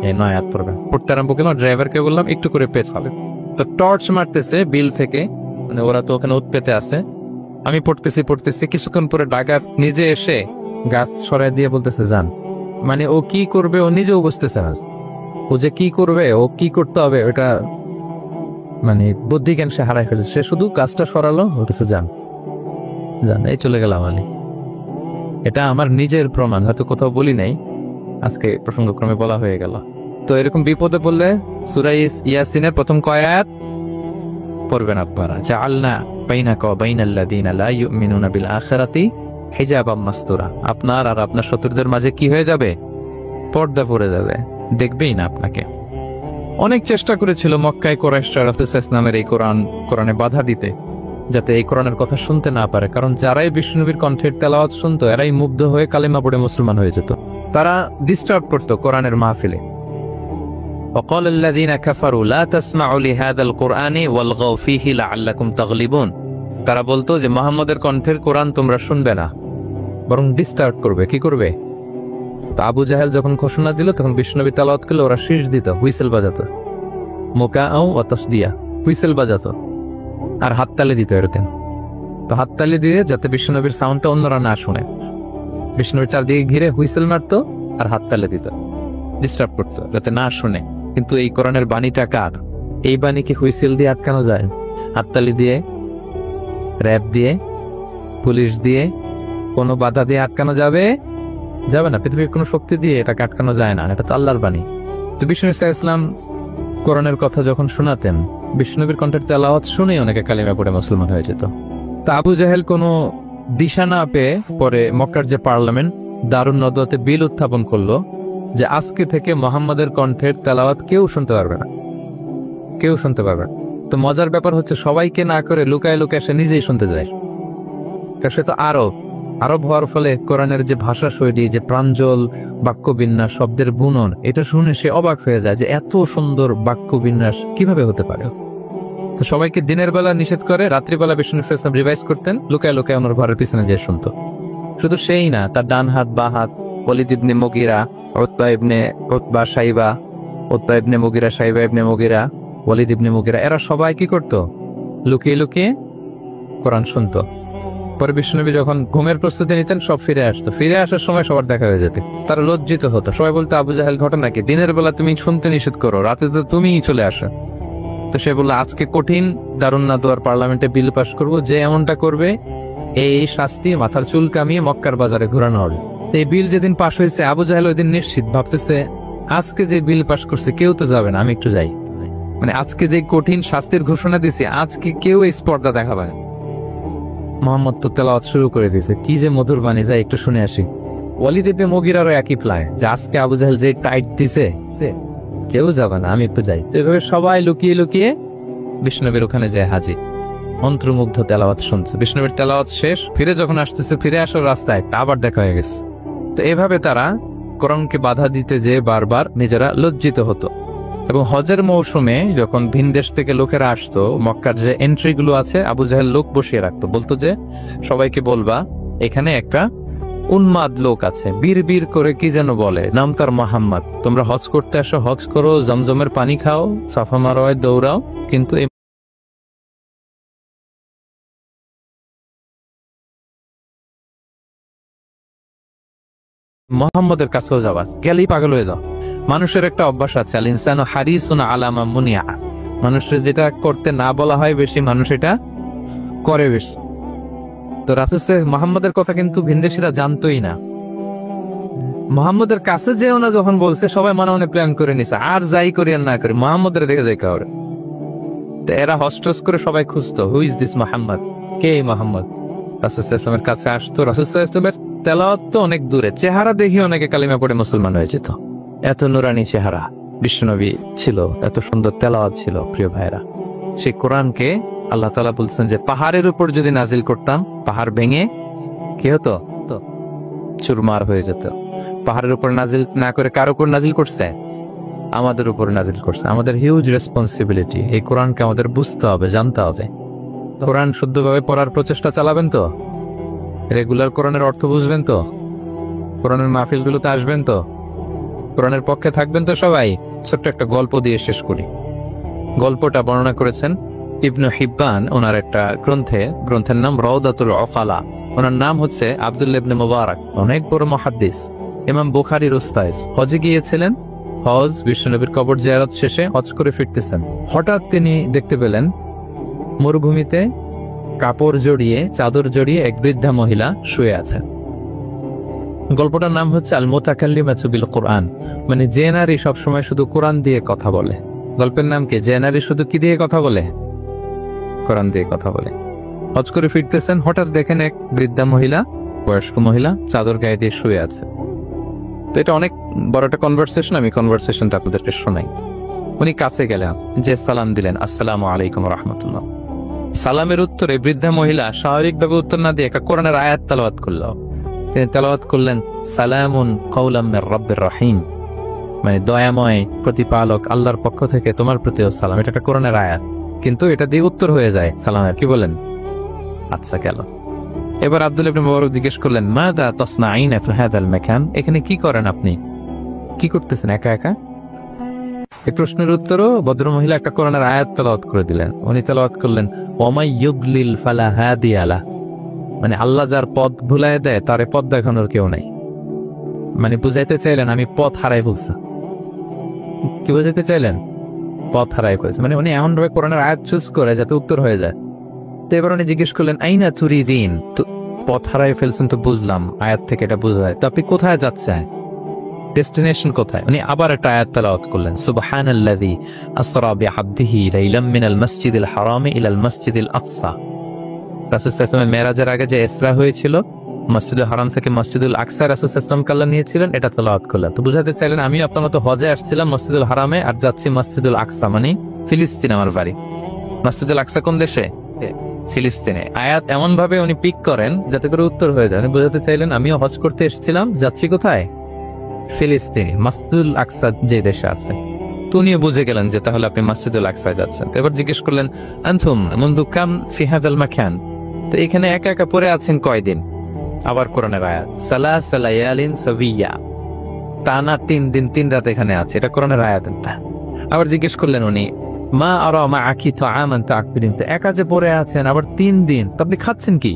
এই 9 আয়াত পড়তে আরম্ভ করলাম। ড্রাইভারকে বললাম একটু করে পেছাবে। তো টর্চ মারতেছে বিল থেকে, মানে ওরা তো ওখানে উৎপেতে আছে। আমি পড়তেছি, কিছুক্ষণ পরে ডাকাত নিজে এসে গাছ সরাই দিয়ে বলতেছে যান। মানে ও কি করবে ও নিজেও বুঝতেছে না। ও যে কি করবে, ও কি করতে হবে, ওটা মানে বুদ্ধি জ্ঞান সে হারাই ফেলেছে। সে শুধু গাছটা সরালো, বলতেছে যান। এই চলে গেলাম। এটা আমার নিজের প্রমাণ, হয়তো কোথাও বলি নাই। আজকে প্রসঙ্গক্রমে বলা হয়ে গেল। তো এরকম বিপদে পড়লে সূরা ইয়াসিনের প্রথম কয় আয়াত পড়বেন আপনারা, জাআলনা বাইনাকা ওয়া বাইনাল্লাযীনা লা ইউমিনুনা বিল আখিরাতি হিজাবাম মাসতুরা। আপনার আর আপনার শত্রুদের মাঝে কি হয়ে যাবে? পর্দা পড়ে যাবে, দেখবেই না আপনাকে। অনেক চেষ্টা করেছিল মক্কায় কুরাইশরা রাসূল সাল্লাল্লাহু আলাইহি ওয়াসাল্লামের এই কোরআনে বাধা দিতে, যাতে এই কোরআনের কথা শুনতে না পারে। কারণ যারাই বিষ্ণুনবীর কণ্ঠের তেলাওয়াত শুনতো এরাই মুগ্ধ হয়ে কালেমা পড়ে মুসলমান হয়ে যেত। তারা ডিস্টার্ব করতো কোরআনের মাহফিলে। وقال الذين كفروا لا تسمعوا لهذا القرآن والغوا فيه لعلكم تغلبون। তারা বলতো যে মুহাম্মদের কণ্ঠের কোরআন তোমরা শুনবে না, বরং ডিস্টার্ব করবে। কি করবে? তো আবু জাহেল যখন ঘোষণা দিল তখন বিষ্ণুনবী তেলাওয়াত করলে ওরা শীষ দিত, হুইসেল বাজাতো, মুকাআউ ওয়া তাসদিয়া, হুইসেল বাজাতো আর হাততালি দিত এরকম। তো হাততালি দিয়ে যাতে বিষ্ণুনবীর সাউন্ডটা অন্যরা না শুনে, বিষ্ণুনবীর চারদিকে ঘিরে হুইসেল মারতো আর হাততালি দিত, ডিস্টার্ব করতো যাতে না শুনে। কিন্তু এই কোরআনের বাণীটা কার? এই বাণীকে হুইসেল দিয়ে আটকানো যায়? হাততালি দিয়ে, র‍্যাব দিয়ে, পুলিশ দিয়ে, কোনো বাধা দিয়ে আটকানো যাবে? যাবে না। পৃথিবীর কোনো শক্তি দিয়ে এটাকে আটকানো যায় না, এটা তো আল্লাহর বাণী। তো বিষ্ণু ইসলাম কোরআনের কথা যখন শোনাতেন, বিষ্ণুনবীর কণ্ঠের তেলাওয়াত শুনেই অনেকে কালিমা পড়ে মুসলমান হয়ে যেত। তা আবু জাহেল কোনো দিশা না পেয়ে পরে মক্কার যে পার্লামেন্ট দারুন নদওয়াতে বিল উত্থাপন করলো যে আজকে থেকে মুহাম্মাদের কণ্ঠের তেলাওয়াত কেউ শুনতে পারবে না, কেউ শুনতে পারবে না। তো মজার ব্যাপার হচ্ছে সবাইকে না করে লুকায় লুকায় সে নিজেই শুনতে যায়। সে তো আরব হওয়ার ফলে কোরআনের যে ভাষা শৈলী, যে প্রাঞ্জল বাক্যবিন্যাস, শব্দের বুনন, এটা শুনে সে অবাক হয়ে যায় যে এত সুন্দর বাক্যবিন্যাস কিভাবে হতে পারে। তো সবাইকে দিনের বেলা নিষেধ করে, রাত্রিবেলা বিষ্ণু ইসলাম রিভাইজ করতেন, লুকায় লুকায় ওনার ঘরের পিছনে যে শুনতো। শুধু সেই না, তার ডান হাত বা হাত ওয়ালিদ ইবনে মুগীরা, উতবা ইবনে শাইবা, উতবা ইবনে মুগীরা, শাইবা ইবনে মুগীরা, ওয়ালিদ ইবনে মুগীরা, এরা সবাই কি করতো? লুকিয়ে লুকিয়ে কোরআন শুনতো। পরে বিষ্ণুনবী যখন ঘুমের প্রস্তুতি নিতেন সব ফিরে আসতো। ফিরে আসার সময় সবার দেখা হয়ে যেত, তারা লজ্জিত হতো। সবাই বলতো আবু জাহেল ঘটনা কি? দিনের বেলা তুমি শুনতে নিষেধ করো, রাতে তো তুমিই চলে আসো। তো সে বললো আজকে কঠিন দারুন নাদওয়ার পার্লামেন্টে বিল পাস করবো, যে এমনটা করবে এই শাস্তি মাথার চুল কামিয়ে মক্কার বাজারে ঘোরানো হবে। তো এই বিল যেদিন পাশ হয়েছে, আবু জাহেল ওই দিন নিশ্চিত ভাবতেছে আজকে যে বিল পাস করছে কেউ তো যাবে না, আমি একটু যাই। মানে আজকে যে কঠিন শাস্তির ঘোষণা দিছে, আজকে কেউ এই স্পর্ধা দেখাবে না। মুহাম্মদ তো তেলাওয়াত শুরু করে দিয়েছে, কি যে মধুর বাণী, যাই একটু শুনে আসি। ওয়ালিদ ইবনে মুগীরারও একই প্লায় যে আজকে আবু জাহেল যে টাইট দিছে কেউ যাবে না, আমি একটু যাই। তো এভাবে সবাই লুকিয়ে লুকিয়ে বিষ্ণুনবীর ওখানে যায় হাজির, মন্ত্রমুগ্ধ তেলাওয়াত শুনছে। বিষ্ণুনবীর তেলাওয়াত শেষ, ফিরে যখন আসতেছে, ফিরে আসার রাস্তায় আবার দেখা হয়ে গেছে। তো এভাবে তারা কোরআনকে বাধা দিতে যেয়ে বারবার নিজেরা লজ্জিত হতো। এবং হজের মৌসুমে যখন ভিন দেশ থেকে লোকেরা আসতো, মক্কার যে এন্ট্রি গুলো আছে আবু জাহেল লোক বসিয়ে রাখতো, বলতো যে সবাইকে বলবা এখানে একটা উন্মাদ লোক আছে, বীর বীর করে কি যেন বলে, নাম তার মুহাম্মদ। তোমরা হজ করতে আসো, হজ করো, জমজমের পানি খাও, সাফা মারওয়ায় দৌড়াও, কিন্তু মুহাম্মদের কাছেও যাওয়া গেলেই পাগল হয়ে যাও। মানুষের একটা অভ্যাস আছে, আল ইনসানু হারিসুন আলা মা মুনিয়া, মানুষের যেটা করতে না বলা হয় বেশি, মানুষ এটা করে বেশি। তো রাসূল মুহাম্মদের কথা কিন্তু ভিনদেশীরা জানতোই না। মুহাম্মদের কাছে যেও না যখন বলছে, সবাই মনে মনে প্ল্যান করে নিছে, আর যাই করি আর না করি মুহাম্মদের দেখে যাই কাউরে। তো এরা হস্টস করে সবাই খুঁজতো, হু ইজ দিস মুহাম্মদ, কে মুহাম্মদ। রাসূল সাল্লাল্লাহু আলাইহি ওয়াসাল্লামের কাছে আসতো, রাসূল সাল্লাল্লাহু আলাইহি ওয়াসাল্লামের তেলাওয়াত তো অনেক দূরে, চেহারা দেখে অনেকে কালিমা পড়ে মুসলমান হয়ে যেত। এত নুরানি চেহারা বিশ্বনবী ছিল, এত সুন্দর তেলাওয়াত ছিল। প্রিয় ভাইরা, সেই কোরআনকে আল্লাহ তাআলা বলছেন যে পাহাড়ের উপর যদি নাজিল করতাম, পাহাড় ভেঙে কি হতো? তো চুরমার হয়ে যেত। পাহাড়ের উপর নাজিল না করে কার উপর নাজিল করছে? আমাদের উপর নাজিল করছে। আমাদের হিউজ রেসপন্সিবিলিটি, এই কোরআনকে আমাদের বুঝতে হবে, জানতে হবে। কোরআন শুদ্ধভাবে পড়ার প্রচেষ্টা চালাবেন তো, রেগুলার কোরআনের অর্থ বুঝবেন তো, কোরআনের মাহফিলগুলোতে আসবেন তো, কোরআনের পক্ষে থাকবেন তো সবাই। ছোট্ট একটা গল্প দিয়ে শেষ করি। গল্পটা বর্ণনা করেছেন ইবনু হিব্বান ওনার একটা গ্রন্থের নাম রাউদাতুল উকালা। ওনার নাম হচ্ছে আব্দুল্লাহ ইবনে মুবারক, অনেক বড় মুহাদ্দিস, ইমাম বুখারীর উস্তাদ। হজে গিয়েছিলেন, হজ বিশ্বনবীর কবর জিয়ারত শেষে হজ করে ফিরতেছেন। হঠাৎ তিনি দেখতে পেলেন মরুভূমিতে কাপড় জড়িয়ে, চাদর জড়িয়ে এক বৃদ্ধা মহিলা শুয়ে আছেন। গল্পটার নাম হচ্ছে আল মুতাকাল্লিমাতু বিল কোরআন, মানে যে নারী সবসময় শুধু কোরআন দিয়ে কথা বলে। গল্পের নাম কি? যে নারী শুধু কি দিয়ে কথা বলে? কোরআন দিয়ে কথা বলে। হজ করে ফিরতেছেন, হঠাৎ দেখেন এক বৃদ্ধা মহিলা, বয়স্ক মহিলা চাদর গায়ে দিয়ে শুয়ে আছে। তো এটা অনেক বড় একটা কনভারসেশন, আমি কনভারসেশনটা আপনাদেরকে শোনাই। উনি কাছে গেলে যে সালাম দিলেন, আসসালামু আলাইকুম রাহমাতুল্লাহ। সালামের উত্তরে বৃদ্ধা মহিলা স্বাভাবিকভাবে উত্তর না দিয়ে একটা কোরআনের আয়াত তেলাওয়াত করলো। তিনি তেলাওয়াত করলেন, সালামুন কাওলাম মির রাব্বির রহিম, মানে দয়াময় প্রতিপালক আল্লাহর পক্ষ থেকে তোমার প্রতিও সালাম। এটা একটা কোরআনের আয়াত, কিন্তু এটা দিয়ে উত্তর হয়ে যায় সালামের। কি বলেন? আচ্ছা গেল। এবার আব্দুল্লাহ ইবনে মুবারক জিজ্ঞেস করলেন, মাযা তাসনাঈনা ফি হাযাল মাকান, এখানে কি করেন আপনি? কি করতেছেন একা একা? এই প্রশ্নের উত্তরও ভদ্রমহিলা একটা কোরআনের আয়াত তেলাওয়াত করে দিলেন। উনি তেলাওয়াত করলেন, ওয়ামাই ইউদলিল ফালা হাদিয়া লা, মানে আল্লাহ যার পথ ভুলায় দেয় তারে পথ দেখানোর কেউ নাই। মানে বুঝাইতে চাইলেন আমি পথ হারাই ফেলছি। কি বুঝাইতে চাইলেন? পথ হারাই ফেলছে, মানে উনি এমন ভাবে কোরআনের আয়াত চুজ করে যাতে উত্তর হয়ে যায়। তো এবার উনি জিজ্ঞেস করলেন, আইনা তুরিদিন, তো পথ হারাই ফেলছেন তো বুঝলাম, আয়াত থেকে এটা বোঝা যায়, তো আপনি কোথায় যাচ্ছেন? ডেস্টিনেশন কোথায়? উনি আবার একটা আয়াত তেলাওয়াত করলেন, সুবহানাল্লাযী আসরা বিআবদিহি লাইলাম মিনাল মাসজিদিল হারামি ইলাল মাসজিদিল আকসা। রাসূল সাল্লাল্লাহু আলাইহি ওয়াসাল্লাম মেরাজের আগে যে ইসরা হয়েছিল, মসজিদুল হারাম থেকে মসজিদুল আকসা রাসূল সাল্লাল্লাহু আলাইহি ওয়াসাল্লাম কাল্লা নিয়েছিলেন, এটা তেলাওয়াত করলেন। তো বুঝাতে চাইলেন আমি আপনার মতো হজে আসছিলাম মসজিদুল হারামে, আর যাচ্ছি মসজিদুল আকসা, মানে ফিলিস্তিন আমার বাড়ি। মসজিদুল আকসা কোন দেশে? ফিলিস্তিনে। আয়াত এমন ভাবে উনি পিক করেন যাতে করে উত্তর হয়ে যায়। উনি বোঝাতে চাইলেন আমিও হজ করতে এসেছিলাম, যাচ্ছি কোথায়? ফিলিস্তিনে, মসজিদুল আকসা যে দেশে আছে। তো উনিও বুঝে গেলেন যে তাহলে আপনি মসজিদুল আকসায় যাচ্ছেন। এবার জিজ্ঞেস করলেন, আনতুম মুনযু কাম ফি হাযাল মাকান, তো এখানে একা একা পড়ে আছেন কয়দিন? আবার কোরআনের আয়াত, সালাসা লায়ালিন সাবিয়া, টানা 3 দিন 3 রাত এখানে আছে, এটা কোরআনের আয়াত। আবার জিজ্ঞেস করলেন উনি, মা আরা মাআকি তাআমান তাআকুলিন, তো একা যে পড়ে আছেন আবার 3 দিন, তো আপনি খাচ্ছেন কি?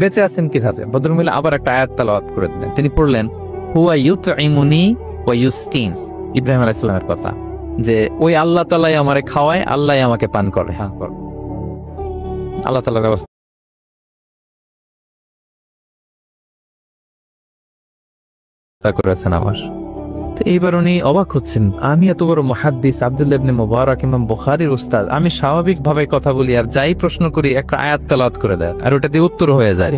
বেঁচে আছেন কি খাচ্ছেন? ভদ্রমহিলা আবার একটা আয়াত তেলাওয়াত করে দিলেন। তিনি পড়লেন, হুয়া ইউতঈমুনি ওয়া ইউসকিন, ইব্রাহিম আলাইহিস সালামের কথা, যে ওই আল্লাহ তাআলাই আমারে খাওয়ায়, আল্লাহই আমাকে পান করে। আল্লাহ তাআলার ব্যবস্থা করেছেন আমার। তো এইবার উনি অবাক হচ্ছেন, আমি এত বড় মুহাদ্দিস আব্দুল্লাহ ইবনে মুবারক ইমাম বুখারীর উস্তাদ, আমি স্বাভাবিক ভাবে কথা বলি আর যাই প্রশ্ন করি একটা আয়াত তেলাওয়াত করে দেয় আর ওটা দিয়ে উত্তর হয়ে যায়।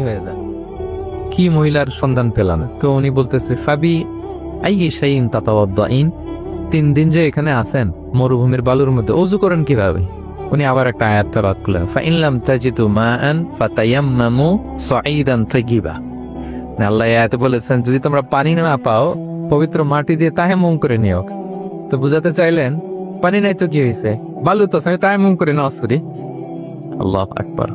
কি মহিলার সন্ধান পেলাম? তো উনি বলতেছে, ফাবি আইয়ি শাইইন তাতাওয়াদ্দাইন, 3 দিন যে এখানে আছেন মরুভূমির বালুর মধ্যে, ওযু করেন কিভাবে? উনি আবার একটা আয়াত তেলাওয়াত করলেন, ফাইন লাম তাজিদু মাআন ফাতায়াম্মামু সাঈদান তাইয়িবা। আল্লাহ আয়াতে বলেছেন যদি তোমরা পানি না পাও পবিত্র মাটি দিয়ে তায়াম্মুম করে নিও। তো বুঝাতে চাইলেন পানি নাই তো কি হয়েছে, বালু তো, আমি তায়াম্মুম করে নামাজ করি। আল্লাহু আকবার।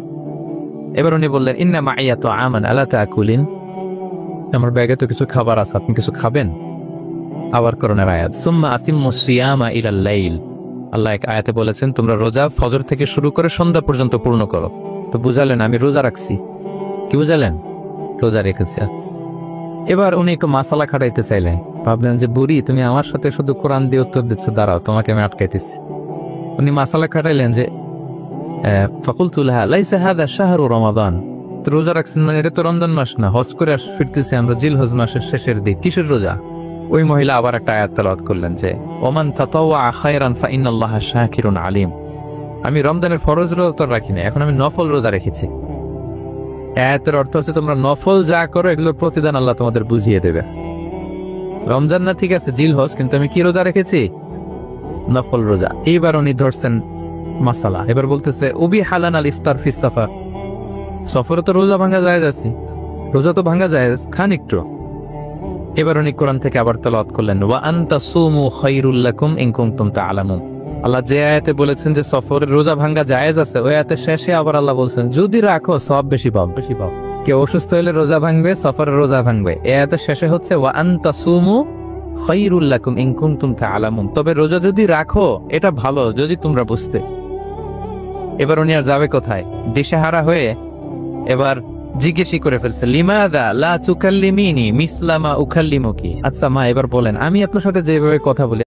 এবার উনি বললেন, ইন্না মাইয়া তাআমান আলা তাকুলিন, আমার ব্যাগে তো কিছু খাবার আছে, আপনি কিছু খাবেন? আবার কোরআনের আয়াত, সুম্মা আতিম্মুস সিয়ামা ইলাল লাইল, আল্লাহ এক আয়াতে বলেছেন তোমরা রোজা ফজর থেকে শুরু করে সন্ধ্যা পর্যন্ত পূর্ণ করো। তো বুঝালেন আমি রোজা রাখছি। কি বুঝালেন? রোজা রেখেছে। এবার উনি একটু মাসালা খাটাইতে চাইলেন, ভাবলেন যে বুড়ি তুমি আমার সাথে শুধু কোরআন দিয়ে উত্তর দিচ্ছ, দাঁড়াও তোমাকে আমি আটকাইতেছি। উনি মাসালা খাটাইলেন যে ফাকুলতু লাহা লাইসা হাযা শাহরু রমাদান, তো রোজা রাখছেন মানে এটা তো রমজান মাস না, হজ করে ফিরতেছি আমরা জিলহজ মাসের শেষের দিক, কিসের রোজা? ওই মহিলা আবার একটা আয়াত তেলাওয়াত করলেন যে ওমান তাতাওয়া খায়রান ফাইনাল্লাহা শাকিরুন আলিম, আমি রমজানের ফরজ রোজা তো রাখি না, এখন আমি নফল রোজা রেখেছি। আয়াতের অর্থ হচ্ছে তোমরা নফল যা করো এগুলোর প্রতিদান আল্লাহ তোমাদের বুঝিয়ে দেবে। রমজান না ঠিক আছে জিলহজ, কিন্তু আমি কি রোজা রেখেছি? নফল রোজা। এইবার উনি ধরছেন মাসালা, এবার বলতেছে উবি হালান আল ইফতার ফিস সাফার, সফরে তো রোজা ভাঙা যায় যাচ্ছি, রোজা তো ভাঙা যায়, খান একটু। এবার উনি কোরআন থেকে আবার তেলাওয়াত করলেন, ওয়া আনতা সুমু খায়রুল লাকুম ইন কুনতুম তা'লামুন, আল্লাহ যে আয়াতে বলেছেন যে সফরের রোজা ভাঙা জায়েজ আছে, ওই আয়াতের শেষে আবার আল্লাহ বলছেন যদি রাখো সওয়াব বেশি পাও। কেউ অসুস্থ হলে রোজা ভাঙবে, সফরের রোজা ভাঙবে। এই আয়াতের শেষে হচ্ছে ওয়া আনতা সুমু খায়রুল লাকুম ইন কুনতুম তা'লামুন, তবে রোজা যদি রাখো এটা ভালো যদি তোমরা বুঝতে। এবার উনি আর যাবে কোথায়? দিশেহারা হয়ে এবার জিজ্ঞেসই করে ফেলছে, লিমাযা লা তুকাল্লিমিনি মিসলা মা উকাল্লিমুকি, আচ্ছা মা এবার বলেন আমি আপনার সাথে যেভাবে কথা বলি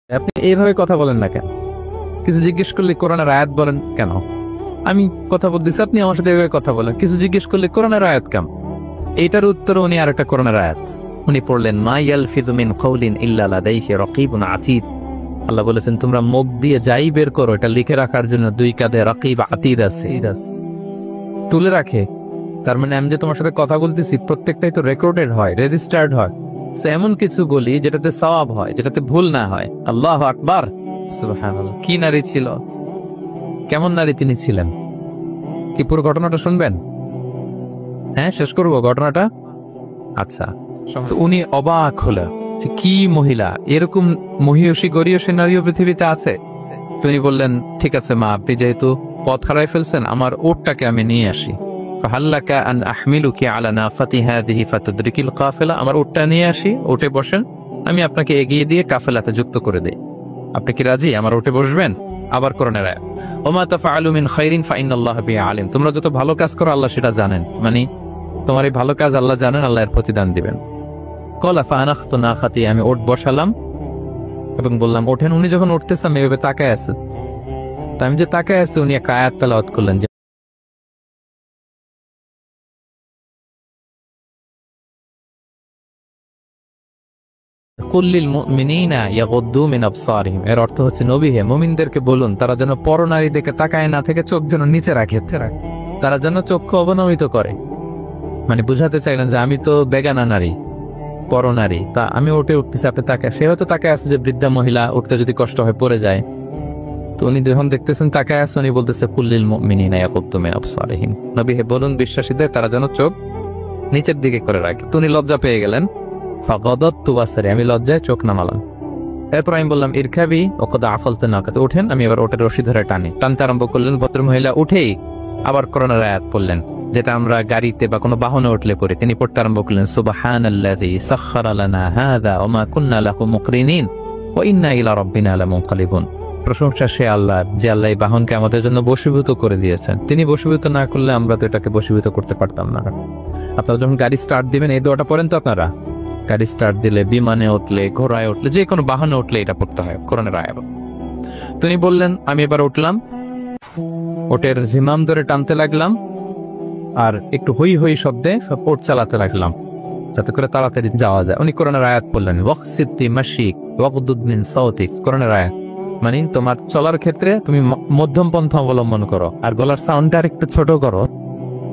আপনি এইভাবে কথা বলেন না কেন? কিছু জিজ্ঞেস করলে কোরআনের আয়াত বলেন কেন? আমি কথা বলতেছি, আপনি আমার সাথে এভাবে কথা বলেন। কিছু জিজ্ঞেস করলে কোরআনের আয়াত কেন? এইটার উত্তর উনি আরেকটা কোরআনের আয়াত উনি পড়লেন, মা ইয়ালফিযু মিন কাওলিন ইল্লা লাদাইহি রাকীবুন আতীদ। আল্লাহ বলেছেন তোমরা মুখ দিয়ে যাই বের করো এটা লিখে রাখার জন্য দুই কাঁধে রাকিব আতীদ আছে, তুলে রাখে। তার মানে আমি যে তোমার সাথে কথা বলতেছি প্রত্যেকটাই তো রেকর্ডেড হয়, রেজিস্টার্ড হয়। সো এমন কিছু বলি যেটাতে সওয়াব হয়, যেটাতে ভুল না হয়। আল্লাহু আকবার, সুবহানাল্লাহ। কি নারী ছিল, কেমন নারী তিনি ছিলেন? কি পুরো ঘটনাটা শুনবেন? হ্যাঁ, শেষ করবো ঘটনাটা। আচ্ছা, তো উনি অবাক হলেন যে কি মহিলা, এরকম মহিয়সী গরিয়সী নারীও পৃথিবীতে আছে। তিনি বললেন, ঠিক আছে মা, আপনি যেহেতু পথ হারাই ফেলছেন, আমার উটটাকে আমি নিয়ে আসি। ফাহাল্লাকা আন আহমিলুকি আলা নাফাতি হাদিহি ফাতুদরিকিল কাফিলা। আমার উটটা নিয়ে আসি, উঠে বসেন, আমি আপনাকে এগিয়ে দিয়ে কাফেলাতে যুক্ত করে দেই। আপনি কি রাজি আমার উঠে বসবেন? আবার কোরআনের আয়াত, ওমা তাফআলু মিন খাইরিন ফাইনাল্লাহা বিহি আলিম। তোমরা যত ভালো কাজ করো আল্লাহ সেটা জানেন, মানে তোমার এই ভালো কাজ আল্লাহ জানেন, আল্লাহ এর প্রতিদান দিবেন। কলা ফানাখতু নাখাতি, আমি ওট বসালাম এবং বললাম ওঠেন। উনি যখন উঠতেছেন আমি এভাবে তাকায় আছে, তা আমি যে তাকায় আছে উনি এক আয়াত তেলাওয়াত করলেন, যে কুল্লিল মুমিনিনা ইয়াগুদ্দু মিন আবসারিহিম। এর অর্থ হচ্ছে নবী হে, মুমিনদেরকে বলুন তারা যেন পরনারী দেখে তাকায় না থেকে চোখ যেন নিচে রাখে, তারা যেন চক্ষু অবনমিত করে। মানে বুঝাতে চাইলেন যে আমি তো বেগানা নারী, পরনারী, তা আমি উঠতেছি, আপনি তাকে, সে হয়তো তাকে আছে যে বৃদ্ধা মহিলা উঠতে যদি কষ্ট হয় পড়ে যায়। তো উনি যখন দেখতেছেন তাকায় আছে, উনি বলতেছে কুল্লিল মুমিনিনা ইয়াগুদ্দু মিন আবসারিহিম, নবী হে বলুন বিশ্বাসীদের তারা যেন চোখ নিচের দিকে করে রাখে। তো উনি লজ্জা পেয়ে গেলেন। ফাগাদাতু বাসারি, আমি লজ্জায় চোখ নামালাম। এরপর আমি বললাম ইরকাবি ওয়াকাদ আফালতু নাকাত, ওঠেন। আমি এবার ওটের রশি ধরে টানতে আরম্ভ করলেন। ভদ্রমহিলা উঠেই আবার কোরআনের আয়াত পড়লেন, যেটা আমরা গাড়িতে বা কোনো বাহনে উঠলে পড়ি। তিনি পড়তে আরম্ভ করলেন, সুবহানাল্লাযী সাখখারা লানা হাযা ওয়া মা কুন্না লাহু মুকরিনিন ওয়া ইন্না ইলা রাব্বিনা লামুনকালিবুন। প্রশংসা সে আল্লাহ, যে আল্লাহ এই বাহনকে আমাদের জন্য বশীভূত করে দিয়েছেন। তিনি বশীভূত না করলে আমরা তো এটাকে বশীভূত করতে পারতাম না। আপনারা যখন গাড়ি স্টার্ট দিবেন এই দোয়াটা পড়েন তো আপনারা? গাড়ি স্টার্ট দিলে, বিমানে উঠলে, ঘোড়ায় উঠলে, যে কোনো বাহনে উঠলে এটা পড়তে হয়, কোরআনের আয়াত। তিনি বললেন আমি এবার উঠলাম, ওটের জিমাম ধরে টানতে লাগলাম আর একটু হই হই শব্দে ওট চালাতে লাগলাম যাতে করে তাড়াতাড়ি যাওয়া যায়। উনি কোরআনের আয়াত বললেন, ওয়াকসিতি মাশিক ওয়াগদুদ মিন সাওতিক। কোরআনের আয়াত মানে তোমার চলার ক্ষেত্রে তুমি মধ্যম পন্থা অবলম্বন করো আর গলার সাউন্ডটা আর একটু ছোট করো।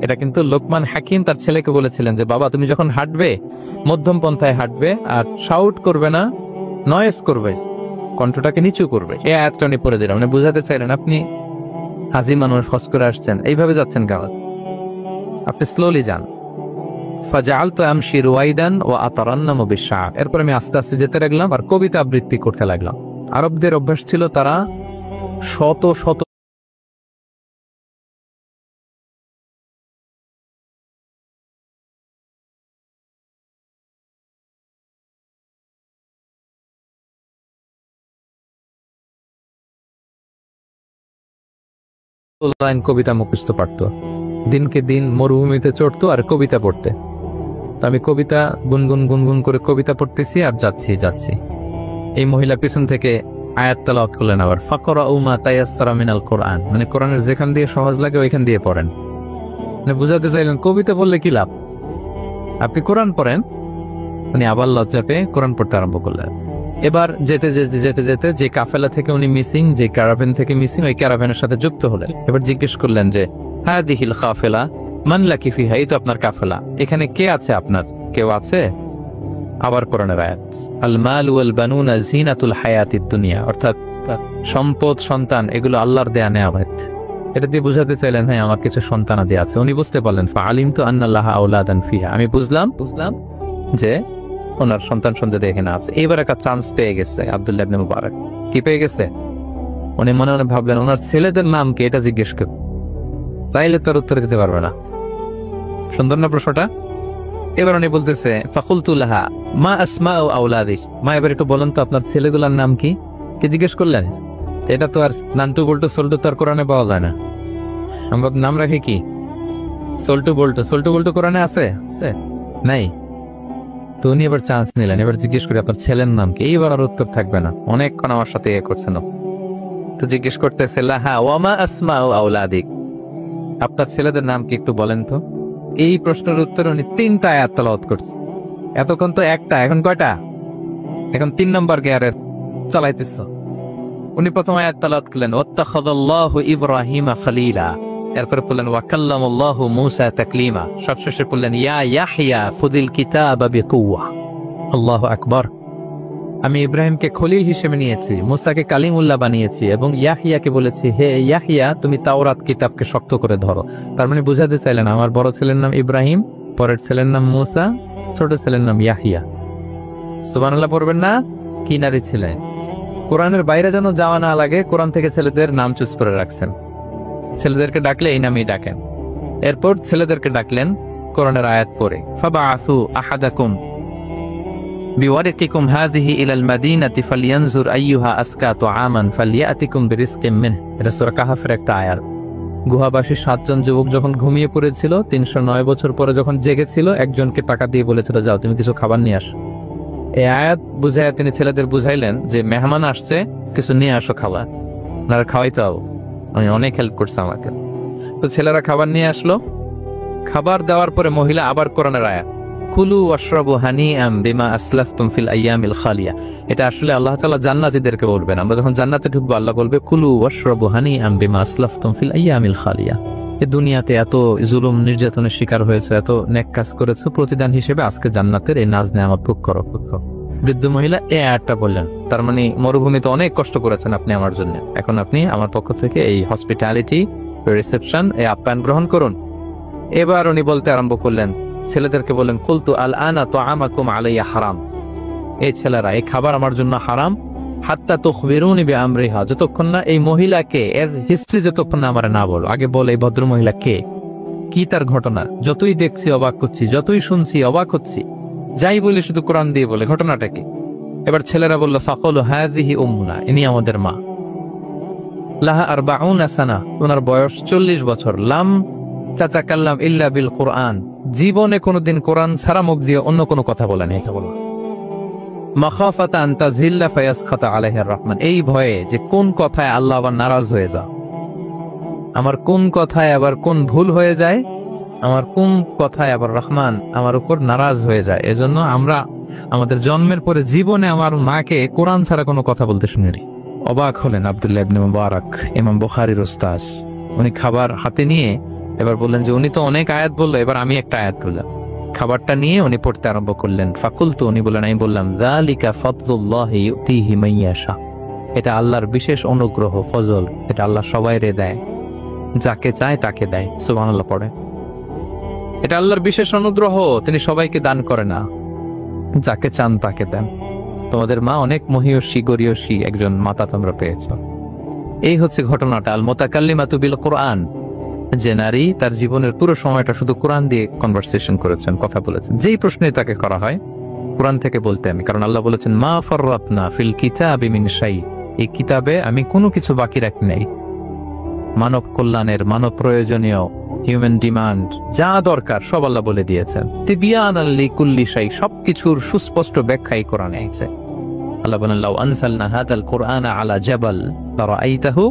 এটা কিন্তু লোকমান হাকিম তার ছেলেকে বলেছিলেন যে বাবা তুমি যখন হাঁটবে মধ্যম পন্থায় হাঁটবে আর শাউট করবে না, নয়েজ করবে, কণ্ঠটাকে নিচু করবে। এই আয়াতটা উনি পড়ে দিলেন, মানে বুঝাতে চাইলেন আপনি হাজি মানুষ, হজ করে আসছেন, এইভাবে যাচ্ছেন গাওয়াত, আপনি স্লোলি যান। ফাজাআলতু আমশি রুয়াইদান ওয়া আতারান্নামু বিশআর। এরপর আমি আস্তে আস্তে যেতে লাগলাম আর কবিতা আবৃত্তি করতে লাগলাম। আরবদের অভ্যাস ছিল তারা শত শত লাইন কবিতা মুখস্থ পারতো, দিনকে দিন মরুভূমিতে চড়তো আর কবিতা পড়তে। তো আমি কবিতা গুনগুন গুনগুন করে কবিতা পড়তেছি আর যাচ্ছি। এই মহিলা পিছন থেকে আয়াত তেলাওয়াত করলেন আবার, ফাকরাউ মা তায়াসসারা মিনাল কোরআন, মানে কোরআনের যেখান দিয়ে সহজ লাগে ওইখান দিয়ে পড়েন। মানে বুঝাতে চাইলেন কবিতা বললে কি লাভ, আপনি কোরআন পড়েন। উনি আবার লজ্জা পেয়ে কোরআন পড়তে আরম্ভ করলেন। এবার যেতে যে কাফেলা থেকে উনি মিসিং, যে ক্যারাভেন থেকে মিসিং, ওই ক্যারাভেনের সাথে যুক্ত হলেন। এবার জিজ্ঞেস করলেন যে হাদিহিল কাফেলা মান লাকি ফিহা, এই তো আপনার কাফেলা, এখানে কে আছে আপনার, কেউ আছে? আবার কোরআনের আয়াত, আল মাল ওয়াল বানুনা জিনাতুল হায়াতিদ দুনিয়া, অর্থাৎ সম্পদ সন্তান এগুলো আল্লাহর দেয়া নেয়ামত। এটা দিয়ে বুঝাতে চাইলেন হ্যাঁ আমার কিছু সন্তানাদি আছে। উনি বুঝতে পারলেন ফাআলিমতু আন্নাল্লাহা আওলাদান ফিহা, আমি বুঝলাম যে ওনার সন্তান সন্ততি এখানে আছে। এবার একটা চান্স পেয়ে গেছে আব্দুল্লাহ ইবনে মুবারক। কি পেয়ে গেছে? উনি মনে মনে ভাবলেন ওনার ছেলেদের নাম কি এটা জিজ্ঞেস কর, তাইলে তার উত্তর দিতে পারবে না। সুন্দর না প্রশ্নটা? এবার উনি বলতেছে ফাকুলতু লাহা মা আসমাউ আওলাদিক, মা এবার একটু বলেন তো আপনার ছেলেগুলোর নাম কি? কি জিজ্ঞেস করলেন? এটা তো আর নান্টু বল্টু সল্টু তার কোরআনে পাওয়া যায় না। আমরা নাম রাখি কি সল্টু বল্টু কোরআনে আছে নাই? তো উনি এবার চান্স নিলেন, এবার জিজ্ঞেস করি আপনার ছেলের নাম কি? এইবার আর উত্তর থাকবে না, অনেকক্ষণ আমার সাথে করছেন। তো জিজ্ঞেস করতেছে লাহা ওয়ামা আসমাউ আওলাদিক, আপনার ছেলেদের নাম কি একটু বলেন তো। এই প্রশ্নের উত্তরে উনি 3টা আয়াত তেলাওয়াত করছে। এতক্ষণ তো একটা, এখন কয়টা? এখন 3 নম্বর গিয়ারের চালাইতেছ। উনি প্রথম আয়াত তেলাওয়াত করলেন ওয়াত্তাখাযাল্লাহু ইব্রাহিমা খলিলা, এরপরে বললেন ওয়া কাল্লামাল্লাহু মূসা তাকলিমা, সবশেষে বললেন ইয়া ইয়াহইয়া খুযিল কিতাবা বিকুওয়া। আল্লাহু আকবার। আমি ইব্রাহিমকে খলিল হিসেবে নিয়েছি, মুসাকে কালিমুল্লাহ বানিয়েছি, এবং ইয়াহিয়াকে বলেছি হে ইয়াহিয়া তুমি তাওরাত কিতাবকে শক্ত করে ধরো। তার মানে বুঝাতে চাইলেন আমার বড় ছেলের নাম ইব্রাহিম, পরের ছেলের নাম মুসা, ছোট ছেলের নাম ইয়াহিয়া। সুবহানাল্লাহ পড়বেন না? কি নারী ছিলেন। কোরআনের বাইরে যেন যাওয়া না লাগে, কোরআন থেকে ছেলেদের নাম চুজ করে রাখছেন। ছেলেদেরকে ডাকলে এই নামেই ডাকেন। এরপর ছেলেদেরকে ডাকলেন কোরআনের আয়াত পড়ে ফাবাআসু আহাদাকুম বিওয়ারিকিকুম হাযিহি ইলাল মাদিনাতি ফালইয়ানজুর আইয়ুহা আসকা তুআমান ফালইয়াতিকুম বিরিজকিম মিন। এটা সূরা কাহফের একটা আয়াত। গুহাবাসী 7 জন যুবক যখন ঘুমিয়ে পড়েছিল, 309 বছর পরে যখন জেগেছিল, একজনকে টাকা দিয়ে বলেছিল যাও তুমি কিছু খাবার নিয়ে আসো। এই আয়াত বুঝাইয়া তিনি ছেলেদের বুঝাইলেন যে মেহমান আসছে, কিছু নিয়ে আসো খাবার, না খাওয়াইতে হবে। আমি অনেক হেল্প করছে আমাকে। তো ছেলেরা খাবার নিয়ে আসলো। খাবার দেওয়ার পরে মহিলা আবার কোরআনের আয়াত কুলু ওয়াশরাবু হানিআম বিমা আসলাফতুম ফিল আইয়ামিল খালিয়া। এটা আসলে আল্লাহ তাআলা জান্নাতীদেরকে বলবেন। আমরা যখন জান্নাতে ঢুকবো আল্লাহ বলবে কুলু ওয়াশরাবু হানিআম বিমা আসলাফতুম ফিল আইয়ামিল খালিয়া। এই দুনিয়াতে এত জুলুম নির্যাতনের শিকার হয়েছে, এত নেক কাজ করেছো, প্রতিদান হিসেবে আজকে জান্নাতের এই নাজ নেয়ামত ভোগ করো। বৃদ্ধ মহিলা এই আয়াতটা বললেন, তার মানে মরুভূমিতে অনেক কষ্ট করেছেন আপনি আমার জন্য, এখন আপনি আমার পক্ষ থেকে এই হসপিটালিটি রিসেপশন, এই আপ্যায়ন গ্রহণ করুন। এবার উনি বলতে আরম্ভ করলেন, ছেলেদেরকে বললেন কুলতু আল আনা তুআমাকুম আলাইয়া হারাম। এই ছেলেরা এই খাবার আমার জন্য হারাম, হাত্তা তুখবিরুনি বিআমরিহা, যতক্ষণ না এই মহিলাকে এর হিস্ট্রি যতক্ষণ না আমার না বলো। আগে বল এই ভদ্র মহিলা কে, কি তার ঘটনা। যতই দেখছি অবাক হচ্ছি, যতই শুনছি অবাক হচ্ছি, যাই বলি শুধু কোরআন দিয়ে বলে, ঘটনাটা কি। এবার ছেলেরা বলল ফাকালু হাযিহি উম্মুনা, ইনি আমাদের মা। লাহা 40 সানা, ওনার বয়স 40 বছর। লাম তাতাকাল্লাম ইল্লা বিল কুরআন, জীবনে কোনোদিন কোরআন ছাড়া মুখ দিয়ে অন্য কোনো কথা বলে নাই। মাখাফাতা আন তাযিল্লা ফায়াসখাতা আলাইহির রহমান, এই ভয়ে যে কোন কথায় আল্লাহ আবার নারাজ হয়ে যায়, আমার কোন কথায় আবার কোন ভুল হয়ে যায়, আমার কোন কথায় আবার রহমান আমার উপর নারাজ হয়ে যায়। এজন্য আমরা আমাদের জন্মের পরে জীবনে আমার মাকে কোরআন ছাড়া কোনো কথা বলতে শুনিনি। অবাক হলেন আব্দুল্লাহ ইবনে মুবারক, ইমাম বুখারীর উস্তাদ। উনি খাবার হাতে নিয়ে এবার বললেন যে উনি তো অনেক আয়াত বললো, এবার আমি একটা আয়াত করলাম। খাবারটা নিয়ে উনি পড়তে আরম্ভ করলেন। ফাকুলতু, উনি বললেন, আমি বললাম যালিকা ফাদলুল্লাহি ইউতিহি মান ইয়াশা, এটা আল্লাহর বিশেষ অনুগ্রহ, ফজল, এটা আল্লাহ সবাইরে দেয়, যাকে চায় তাকে দেয়। সুবহানাল্লাহ পড়ে। এটা আল্লাহর বিশেষ অনুগ্রহ, তিনি সবাইকে দান করে না, যাকে চান তাকে দেন। তোমাদের মা অনেক মহিয়সী গরিয়সী একজন মাতা তোমরা পেয়েছ। এই হচ্ছে ঘটনাটা। আল মুতাকাল্লিমাতু বিল কোরআন, যে নারী তার জীবনের পুরো সময়টা শুধু কোরআন দিয়ে কনভারসেশন করেছেন, কথা বলেছেন। যেই প্রশ্নে তাকে করা হয় কোরআন থেকে বলতে আমি, কারণ আল্লাহ বলেছেন মা ফাররাতনা ফিল কিতাবি মিন শাই, এই কিতাবে আমি কোনো কিছু বাকি রাখি নাই। মানব কল্যাণের, মানব প্রয়োজনীয়, হিউম্যান ডিমান্ড যা দরকার সব আল্লাহ বলে দিয়েছেন। তিবিয়ানাল লিকুল্লি শাই, সবকিছুর সুস্পষ্ট ব্যাখ্যাই কোরআনে আছে। আল্লাহ বলেন লাউ আনসালনা হাদাল কুরআনা আলা জাবাল লারাআইতাহু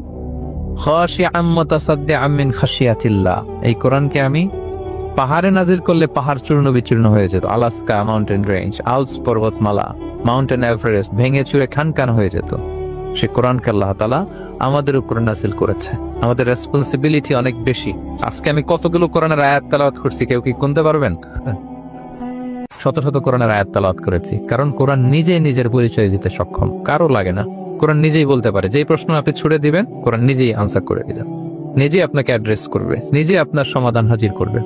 খাশিআম মুতাসাদ্দিআম মিন খাশিয়াতিল্লাহ, এই কোরআনকে আমি পাহাড়ে নাজিল করলে পাহাড় চূর্ণ বিচূর্ণ হয়ে যেত। আলাস্কা মাউন্টেন রেঞ্জ, আল্পস পর্বতমালা, মাউন্টেন এভারেস্ট ভেঙে চুরে খানখান হয়ে যেত। সে কোরআনকে আল্লাহ তাআলা আমাদের উপরে নাজিল করেছে। আমাদের রেসপন্সিবিলিটি অনেক বেশি। আজকে আমি কতগুলো কোরআনের আয়াত তেলাওয়াত করছি, কেউ কি গুনতে পারবেন? শত শত কোরআনের আয়াত তেলাওয়াত করেছি, কারণ কোরআন নিজেই নিজের পরিচয় দিতে সক্ষম, কারো লাগে না। কোরআন নিজেই বলতে পারে, যেই প্রশ্ন আপনি ছুড়ে দিবেন কোরআন নিজেই আনসার করে দিবেন, নিজেই আপনাকে অ্যাড্রেস করবে, নিজেই আপনার সমাধান হাজির করবে।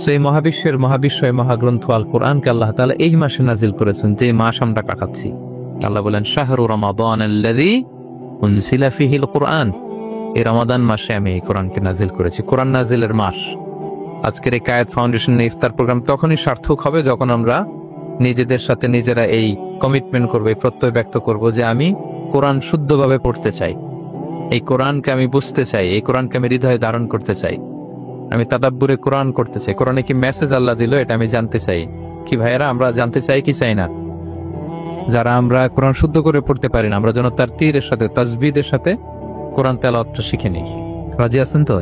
সেই মহাবিশ্বের মহাবিশ্বয় মহাগ্রন্থ আল কোরআনকে আল্লাহ তাআলা এই মাসে নাজিল করেছেন, যে মাস আমরা কাটাচ্ছি। আল্লাহ বলেন শাহরু রমাদানাল্লাযী উনজিলা ফীহিল কুরআন, এই রমাদান মাসে আমি এই কোরআনকে নাজিল করেছি। কোরআন নাজিলের মাস। আজকের এই কায়েত ফাউন্ডেশন ইফতার প্রোগ্রাম তখনই সার্থক হবে যখন আমরা নিজেদের সাথে নিজেরা এই কমিটমেন্ট করবো, এই প্রত্যয় ব্যক্ত করব যে আমি কোরআন শুদ্ধভাবে পড়তে চাই, এই কোরআনকে আমি বুঝতে চাই, এই কোরআনকে আমি হৃদয়ে ধারণ করতে চাই, আমি তাদাব্বুরে কোরআন করতে চাই। কোরআনে কি মেসেজ আল্লাহ দিল এটা আমি জানতে চাই। কি ভাইয়েরা, আমরা জানতে চাই কি চাই না? যারা আমরা কোরআন শুদ্ধ করে পড়তে পারি না, আমরা যেন তার তীরের সাথে, তাজবিদের সাথে কোরআন তেলাওয়াতটা শিখে নিই। রাজি আছেন তো?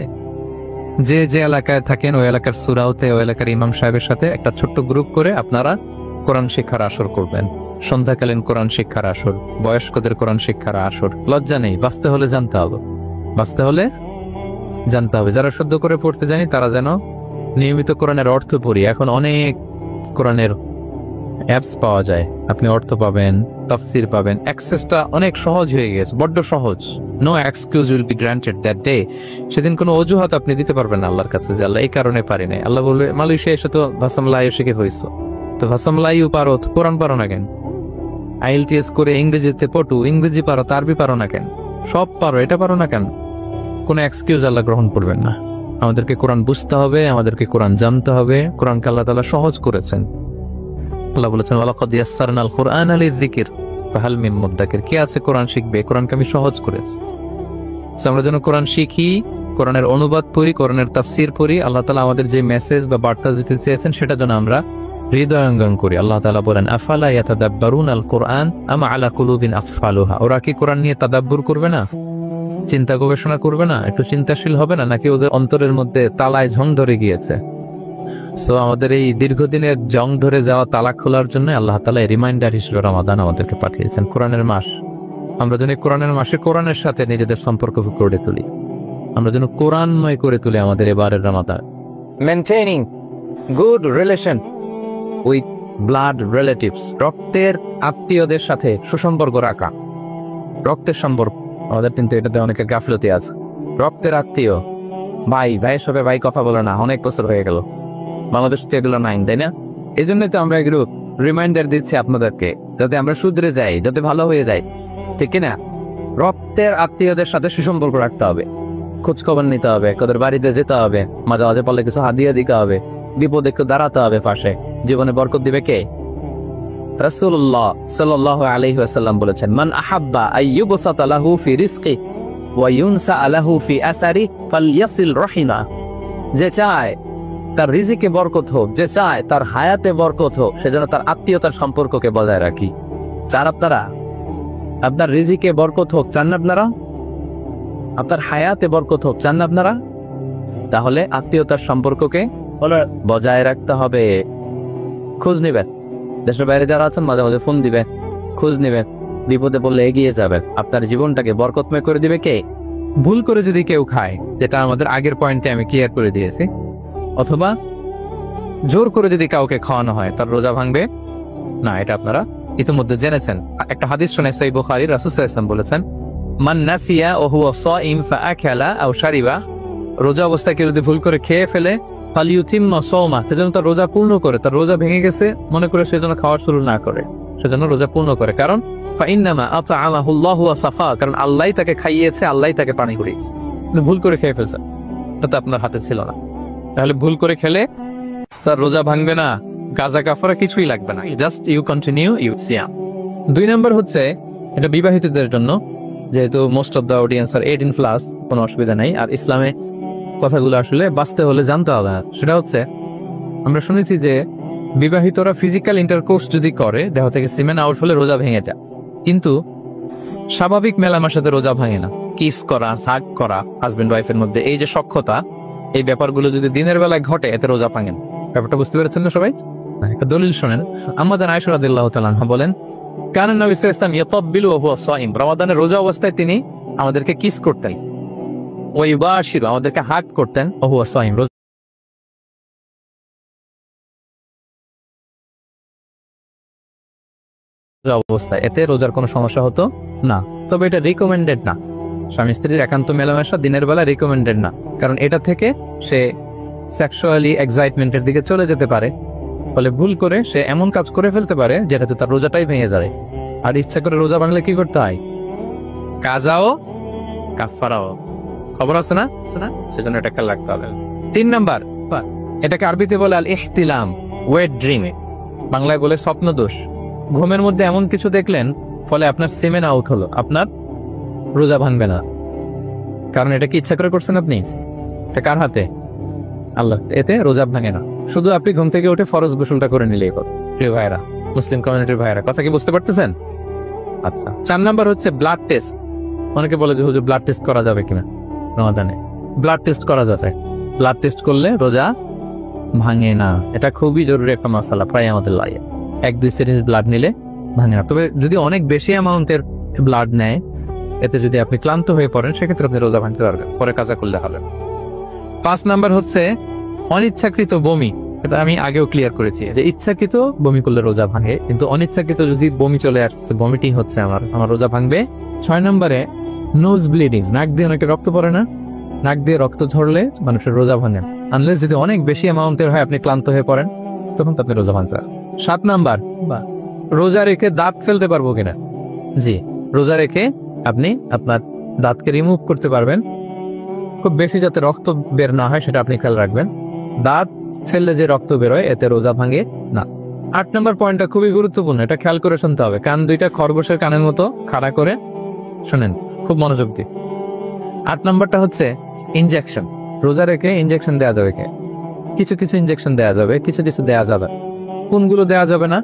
যে যে এলাকায় থাকেন ওই এলাকার সুরাউতে ওই এলাকার ইমাম সাহেবের সাথে একটা ছোট্ট গ্রুপ করে আপনারা কোরআন শিক্ষার আসর করবেন। সন্ধ্যাকালীন কোরআন শিক্ষার আসর, বয়স্কদের কোরআন শিক্ষার আসর। লজ্জা নেই, বাঁচতে হলে জানতে হবে, বাঁচতে হলে জানতে হবে। যারা শুদ্ধ করে পড়তে জানি তারা যেন নিয়মিত কোরআনের অর্থ পড়ি। এখন অনেক কোরআনের অ্যাপস পাওয়া যায়, আপনি অর্থ পাবেন, তাফসির পাবেন, অ্যাক্সেসটা অনেক সহজ হয়ে গেছে, বড্ড সহজ। No excuse will be granted that day. সেদিন কোনো অজুহাত আপনি দিতে পারবেন না আল্লাহর কাছে যে আল্লাহ এই কারণে পারি নাই। আল্লাহ বলবে মালয়েশিয়া এসে তো ভাসামলাই শিখে হয়েছে, তো ভাসামলাইও পারো, কোরআন পারো না কেন? IELTS করে ইংরেজিতে পটু, ইংরেজি পারো, আরবি পারো না কেন? সব পারো, এটা পারো না কেন? কোনো এক্সকিউজ আল্লাহ গ্রহণ করবেন না। আমাদেরকে কোরআন বুঝতে হবে, আমাদেরকে কোরআন জানতে হবে। কোরআনকে আল্লাহ তাআলা সহজ করেছেন। আল্লাহ বলেছেন ওয়ালাকাদ ইয়াসসারনাল কুরআনা লিযিকর ফাহাল মিন মুদ্দাকির। কে আছে কোরআন শিখবে? কোরআনকে আমি সহজ করেছি। আমরা যেন কোরআন শিখি, কোরআনের অনুবাদ পড়ি, কোরআনের তাফসীর পড়ি। আল্লাহ তাআলা আমাদের যে মেসেজ বা বার্তা দিতে চেয়েছেন সেটা যেন আমরা হৃদয়ঙ্গম করি। আল্লাহ তাআলা বলেন আফালা ইয়াতাদাব্বারুনাল কুরআন আম আলা কুলুবিন আকফালুহা। ওরা কি কোরআন নিয়ে তাদাব্বুর করবে না, চিন্তা গবেষণা করবে না, একটু চিন্তাশীল হবে না? নাকি ওদের অন্তরের মধ্যে তালায় ঝং ধরে গিয়েছে? সো আমাদের এই দীর্ঘদিনের জং ধরে যাওয়া তালা খোলার জন্য আল্লাহ তাআলা রিমাইন্ডার হিসেবে রমাদান আমাদেরকে পাঠিয়েছেন, কোরআনের মাস। আমরা যেন কোরআনের মাসে কোরআনের সাথে নিজেদের সম্পর্ক গড়ে তুলি, আমরা যেন কোরআনময় করে তুলি আমাদের এবারের রমাদান। Maintaining good relation with blood relatives, রক্তের আত্মীয়দের সাথে সুসম্পর্ক রাখা। রক্তের সম্পর্ক আমাদের কিন্তু এটাতে অনেকের গাফলতি আছে। রক্তের আত্মীয়, ভাই ভাইয়ের সাথে ভাই কথা বলে না, অনেক বছর হয়ে গেল। বাংলাদেশ তো এগুলো নাই, তাই না? এই জন্যই তো আমরা এগুলো রিমাইন্ডার দিচ্ছি আপনাদেরকে, যাতে আমরা শুধরে যাই, যাতে ভালো হয়ে যাই, ঠিক কিনা? রক্তের আত্মীয়দের সাথে সুসম্পর্ক রাখতে হবে, খোঁজ খবর নিতে হবে, ওদের বাড়িতে যেতে হবে, মাঝে মাঝে পারলে কিছু হাদিয়া দিতে হবে, বিপদে একটু দাঁড়াতে হবে পাশে। জীবনে বরকত দিবে কে? রাসূলুল্লাহ সাল্লাল্লাহু আলাইহি ওয়াসাল্লাম বলেছেন মান আহাব্বা আইয়ুবসাতা লাহু ফি রিজকি ওয়া ইউনসা লাহু ফি আসারি ফালইয়াসিল রাহিমা। যে চায় তার রিজিকে বরকত হোক, যে চায় তার হায়াতে বরকত হোক, সেজন্য তার আত্মীয়তার সম্পর্ককে বজায় রাখি। চান আপনারা আপনার রিজিকে বরকত হোক? চান না আপনারা আপনার হায়াতে বরকত হোক? চান না আপনারা? তাহলে আত্মীয়তার সম্পর্ককে বজায় রাখতে হবে। খোঁজ নিবেন, দেশের বাইরে যারা আছেন মাঝে মাঝে ফোন দিবেন, খোঁজ নিবেন, বিপদে পড়লে এগিয়ে যাবেন। আপনার জীবনটাকে বরকতময় করে দিবে কে? ভুল করে যদি কেউ খায়, যেটা আমাদের আগের পয়েন্টে আমি ক্লিয়ার করে দিয়েছি, অথবা জোর করে যদি কাউকে খাওয়ানো হয়, তার রোজা ভাঙবে না। এটা আপনারা ইতিমধ্যে জেনেছেন। একটা হাদিস শুনে সহিহ বুখারী, রাসূল সাল্লাল্লাহু আলাইহি ওয়াসাল্লাম বলেছেন মান নাসিয়া ওয়া হুয়া সাইম ফাআকালা আও শারিবা। রোজা অবস্থায় কেউ যদি ভুল করে খেয়ে ফেলে, ফালিউতিম্মা সাওমা, সেজন্য তার রোজা পূর্ণ করে। তার রোজা ভেঙে গেছে মনে করে সেজন্য খাওয়া শুরু না করে, সেজন্য রোজা পূর্ণ করে। কারণ ফাইন্নামা আতআমাহুল্লাহু ওয়া সাফা, কারণ আল্লাহই তাকে খাইয়েছে, আল্লাহই তাকে পানি করিয়েছে। কিন্তু ভুল করে খেয়ে ফেলছে, এটা আপনার হাতে ছিল না। তাহলে ভুল করে খেলে তার রোজা ভাঙবে না, গাজা কাফারা কিছুই লাগবে না, জাস্ট ইউ কন্টিনিউ ইউ সিয়াম। 2 নাম্বার হচ্ছে এটা বিবাহিতদের জন্য, যেহেতু মোস্ট অফ দ্য অডিয়েন্স আর 18+, কোনো অসুবিধা নেই। আর ইসলামে কথাগুলো আসলে বাঁচতে হলে জানতে হবে। সেটা হচ্ছে আমরা শুনেছি যে বিবাহিতরা ফিজিক্যাল ইন্টারকোর্স যদি করে, দেহ থেকে সিমেন আউট হলে রোজা ভেঙে যায়, কিন্তু স্বাভাবিক মেলামেশার সাথে রোজা ভাঙে না। কিস করা, হাগ করা হাজবেন্ড ওয়াইফের মধ্যে, এই যে সখ্যতা, এই ব্যাপারগুলো যদি দিনের বেলায় ঘটে, এতে রোজা ভাঙেন। ব্যাপারটা বুঝতে পেরেছেন না সবাই? একটা দলিল শোনেন। আমাদের আয়েশা রাদিয়াল্লাহু তাআলা আনহা বলেন কানা নবী সাল্লাল্লাহু আলাইহি ওয়াসাল্লাম ইয়াতাব্বিলু ওয়া হুয়া সাইম। রমাদানের রোজা অবস্থায় তিনি আমাদেরকে কিস করতেন, ওয়া ইউবাশিরু, আমাদেরকে হাগ করতেন, ওয়া হুয়া সাইম, রোজা অবস্থায়। এতে রোজার কোনো সমস্যা হতো না। তবে এটা রিকমেন্ডেড না, স্বামী স্ত্রীর একান্ত মেলামেশা দিনের বেলা রিকমেন্ডেড না, কারণ এটা থেকে সে সেক্সুয়ালি এক্সাইটমেন্টের দিকে চলে যেতে পারে। ফলে ভুল করে সে এমন কাজ করে ফেলতে পারে যেটাতে তার রোজাটাই ভেঙে যাবে। আর ইচ্ছা করে রোজা ভাঙলে কি করতে হয়? কাজাও কাফারাও, খবর আছে না? সেজন্য এটা খেয়াল রাখতে হবে। 3 নাম্বার, এটাকে আরবিতে বলে আল ইহতিলাম, ওয়েট ড্রিম, বাংলায় বলে স্বপ্ন দোষ। ঘুমের মধ্যে এমন কিছু দেখলেন ফলে আপনার সিমেন আউট হলো, আপনার রোজা ভাঙবে না, কারণ এটা কি ইচ্ছা করে করছেন আপনি? এটা কার হাতে? আল্লাহ। এতে রোজা ভাঙে না। শুধু আপনি ঘুম থেকে উঠে ফরজ গোসলটা করে নিলেই হলো। প্রিয় ভাইরা, মুসলিম কমিউনিটির ভাইরা, কথা কি বুঝতে পারতেছেন? আচ্ছা। 4 নাম্বার হচ্ছে ব্লাড টেস্ট। অনেকে বলে যে হুজুর ব্লাড টেস্ট করা যাবে কিনা রমাদানে। ব্লাড টেস্ট করা যাচ্ছে, ব্লাড টেস্ট করলে রোজা ভাঙে না। এটা খুবই জরুরি একটা মাসালা, প্রায় আমাদের লাগে। 1-2 সিরিঞ্জ ব্লাড নিলে ভাঙে না। তবে যদি অনেক বেশি অ্যামাউন্টের ব্লাড নেয়, এতে যদি আপনি ক্লান্ত হয়ে পড়েন, সেক্ষেত্রে আপনি রোজা ভাঙতে পারবেন, পরে কাজা করলে হবে। 5 নাম্বার হচ্ছে অনিচ্ছাকৃত বমি। এটা আমি আগেও ক্লিয়ার করেছি যে ইচ্ছাকৃত বমি করলে রোজা ভাঙে, কিন্তু অনিচ্ছাকৃত যদি বমি চলে আসছে, ভমিটিং হচ্ছে, আমার রোজা ভাঙবে। 6 নম্বরে নোজ ব্লিডিং, নাক দিয়ে অনেকে রক্ত পড়ে না, নাক দিয়ে রক্ত ঝরলে মানুষের রোজা ভাঙে, আনলেস যদি অনেক বেশি অ্যামাউন্টের হয়, আপনি ক্লান্ত হয়ে পড়েন, তখন তো আপনি রোজা ভাঙতে পারেন। 7 নাম্বার, রোজা রেখে দাঁত ফেলতে পারবো কিনা? জি, রোজা রেখে আপনি আপনার দাঁতকে রিমুভ করতে পারবেন, খুব বেশি যাতে রক্ত বের না হয় সেটা আপনি খেয়াল রাখবেন। দাঁত ছেলে যে রক্ত বেরোয়, এতে রোজা ভাঙে না। 8 নম্বর পয়েন্টটা খুবই গুরুত্বপূর্ণ, এটা খেয়াল করে শুনতে হবে। কান দুইটা খরগোশের কানের মতো খাড়া করে শোনেন, খুব মনোযোগ দিয়ে। 8 নম্বরটা হচ্ছে ইনজেকশন। রোজা রেখে ইনজেকশন দেওয়া যাবে কে? কিছু কিছু ইনজেকশন দেওয়া যাবে, কিছু কিছু দেওয়া যাবে। কোনগুলো দেওয়া যাবে না?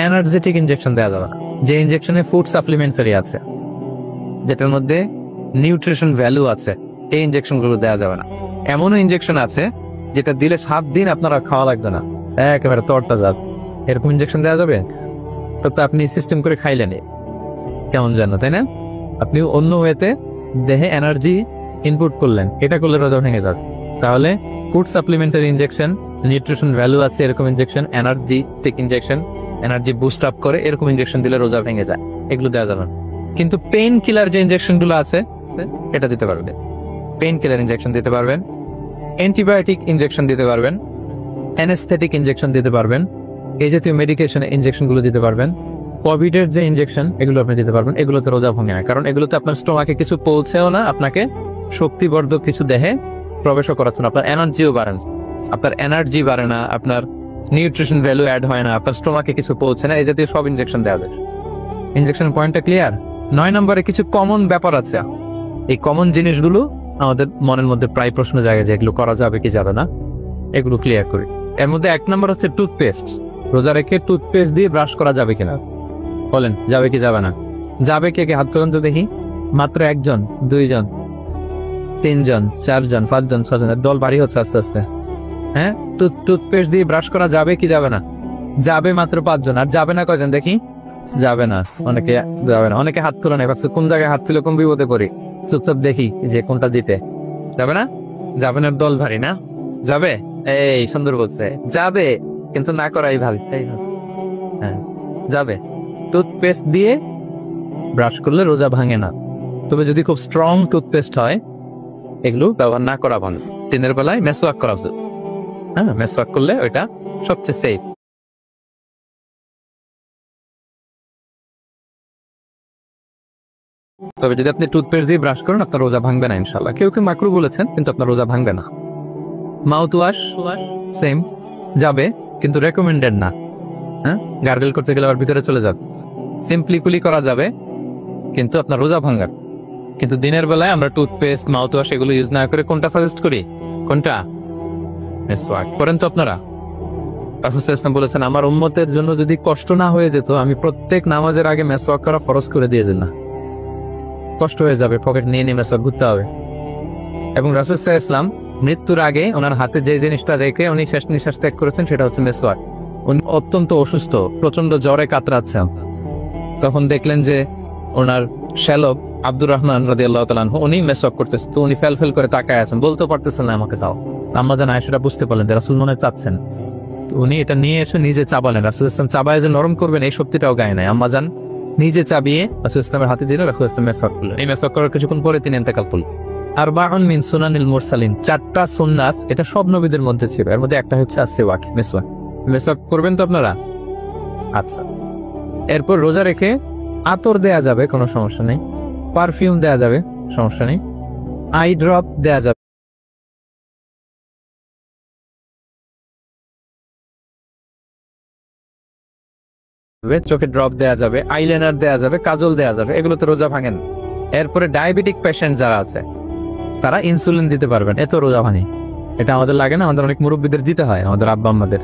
এনার্জেটিক ইনজেকশন দেওয়া যাবে না, যে ইনজেকশনে ফুড সাপ্লিমেন্টারি আছে, যেটার মধ্যে নিউট্রিশন ভ্যালু আছে, এই ইনজেকশন গুলো দেওয়া যাবে না। এমনও ইনজেকশন আছে যেটা দিলে 7 দিন আপনারা খাওয়া লাগবে না, একেবারে তরটা যাবে, এরকম ইনজেকশন দেওয়া যাবে? তো আপনি সিস্টেম করে খাইলেন, কেমন জানো, তাই না? আপনি অন্য ওয়েতে দেহে এনার্জি ইনপুট করলেন, এটা করলে রোজা ভেঙে যাবে। তাহলে food supplementary injection, nutrition value আছে এরকম injection, energetic injection, energy boost up করে এরকম ইনজেকশন দিলে রোজা ভেঙে যায়, এগুলো দেওয়া যাবে না। কিন্তু পেইন কিলার যে ইনজেকশন গুলো আছে, এটা দিতে পারবেন। পেইন কিলার ইনজেকশন দিতে পারবেন, অ্যান্টিবায়োটিক ইনজেকশন দিতে পারবেন, অ্যানেস্থেটিক ইনজেকশন দিতে পারবেন, এই জাতীয় মেডিকেশন ইনজেকশন গুলো দিতে পারবেন। কোভিডের যে ইনজেকশন, এগুলো আপনি দিতে পারবেন। এগুলোতে রোজা ভাঙে না, কারণ এগুলোতে আপনার স্টোমাকে কিছু পৌঁছেও না, আপনাকে শক্তিবর্ধক কিছু দেহে প্রবেশও করাচ্ছে না, আপনার এনার্জিও বাড়ে না, আপনার এনার্জি বাড়ে না, আপনার নিউট্রিশন ভ্যালু অ্যাড হয় না, আপনার স্টোমাকে কিছু পৌঁছে না, এই জাতীয় সব ইনজেকশন দেওয়া যায়। ইনজেকশন পয়েন্টটা ক্লিয়ার? 9 নম্বরে কিছু কমন ব্যাপার আছে, এই কমন জিনিসগুলো আমাদের মনের মধ্যে প্রায় প্রশ্ন জাগে যে এগুলো করা যাবে কি যাবে না, এগুলো ক্লিয়ার করি। এর মধ্যে 1 নম্বর হচ্ছে টুথপেস্ট। রোজা রেখে টুথপেস্ট দিয়ে ব্রাশ করা যাবে কিনা? বলেন, যাবে কি যাবে না? যাবে, কে কে হাত তুলুন তো দেখি। মাত্র 1 জন, 2 জন, 3 জন, 4 জন, 5 জন, 6 জন, দল ভারী হচ্ছে আস্তে আস্তে। হ্যাঁ, টুথপেস্ট দিয়ে ব্রাশ করা যাবে কি যাবে না? যাবে মাত্র 5 জন। আর যাবে না কয়জন দেখি? যাবে না, অনেকে যাবে না। অনেকে হাত তুলে নেই, ভাবছে কোন জায়গায় হাত তুলে কোন বিপদে পড়ি, চুপচাপ দেখি যে কোনটা দিতে। যাবে না? যাবে না, দল ভারী না? যাবে? এই সুন্দর বলছে, যাবে, কিন্তু না করাই ভালো। হ্যাঁ, যাবে। টুথপেস্ট দিয়ে ব্রাশ করলে রোজা ভাঙে না, তবে যদি খুব স্ট্রং টুথপেস্ট হয়, এগুলো ব্যবহার না করা ভালো। দিনের বেলায় মেসওয়াক করা উচিত। হ্যাঁ, মেসওয়াক করলে ওইটা সবচেয়ে সেফ। তবে যদি আপনি টুথপেস্ট দিয়ে ব্রাশ করেন, আপনার রোজা ভাঙবে না ইনশাল্লাহ। কেউ কেউ মাকরু বলেছেন, কিন্তু আপনার রোজা ভাঙবে না। মাউথ ওয়াশ সেম, যাবে, কিন্তু রেকমেন্ডেড না। হ্যাঁ, গার্গল করতে গেলে আবার ভিতরে চলে যাবে। সিম্পলি কুলি করা যাবে, কিন্তু আপনার রোজা ভাঙার। কিন্তু দিনের বেলায় আমরা টুথপেস্ট, মাউথ ওয়াশ এগুলো ইউজ না করে কোনটা সাজেস্ট করি? কোনটা? মেসওয়াক করেন তো আপনারা। রাসূল সাল্লাল্লাহু আলাইহি ওয়াসাল্লাম বলেছেন, আমার উম্মতের জন্য যদি কষ্ট না হয়ে যেত, আমি প্রত্যেক নামাজের আগে মেসওয়াক করা ফরজ করে দিয়েছেন না। কষ্ট হয়ে যাবে, পকেট নিয়ে নিয়ে মেসওয়াক ঘুরতে হবে। এবং রাসূল সাল্লাল্লাহু আলাইহি ওয়াসাল্লাম মৃত্যুর আগে ওনার হাতে যে জিনিসটা রেখে উনি শেষ নিঃশ্বাস ত্যাগ করেছেন, সেটা হচ্ছে মেসওয়াক। উনি অত্যন্ত অসুস্থ, প্রচন্ড জ্বরে কাতরাচ্ছেন। তখন দেখলেন যে ওনার শ্যালক আব্দুর রহমান রাদিয়াল্লাহু তাআলা আনহু উনি মেসওয়াক করতেছে, তো উনি ফেল করে তাকায় আছেন, বলতে পারতেছেন না আমাকে চাও। আম্মা জান আয়েশা বুঝতে পারলেন যে রাসূল মনে চাচ্ছেন, তো উনি এটা নিয়ে এসে নিজে চাবালেন। রাসূল ইসলাম চাবায় যে নরম করবেন এই শক্তিটাও গায়ে নাই। আম্মা জান নিজে চাবিয়ে রাসূল ইসলামের হাতে দিলেন, রাসূল ইসলাম মেসওয়াক করলেন। এই মেসওয়াক করার কিছুক্ষণ পরে তিনি ইন্তেকাল করলেন। আরবাউন মিন সুনানিল মুরসালিন, 4টা সুন্নাত, এটা সব নবীদের মধ্যে ছিল। এর মধ্যে একটা হচ্ছে আসওয়াক, মেসওয়াক। মেসওয়াক করবেন তো আপনারা? আচ্ছা। এরপর রোজা রেখে আতর দেয়া যাবে, কোনো সমস্যা নেই। পারফিউম দেয়া যাবে, সমস্যা নেই। আই ড্রপ দেয়া যাবে, চোখে ড্রপ দেয়া যাবে, আইলাইনার দেয়া যাবে, কাজল দেয়া যাবে, এগুলোতে রোজা ভাঙেন। এরপরে ডায়াবেটিক পেশেন্ট যারা আছে তারা ইনসুলিন দিতে পারবেন, এত রোজা ভাঙে। এটা আমাদের লাগে না, আমাদের অনেক মুরব্বীদের দিতে হয়, আমাদের আব্বা আম্মাদের।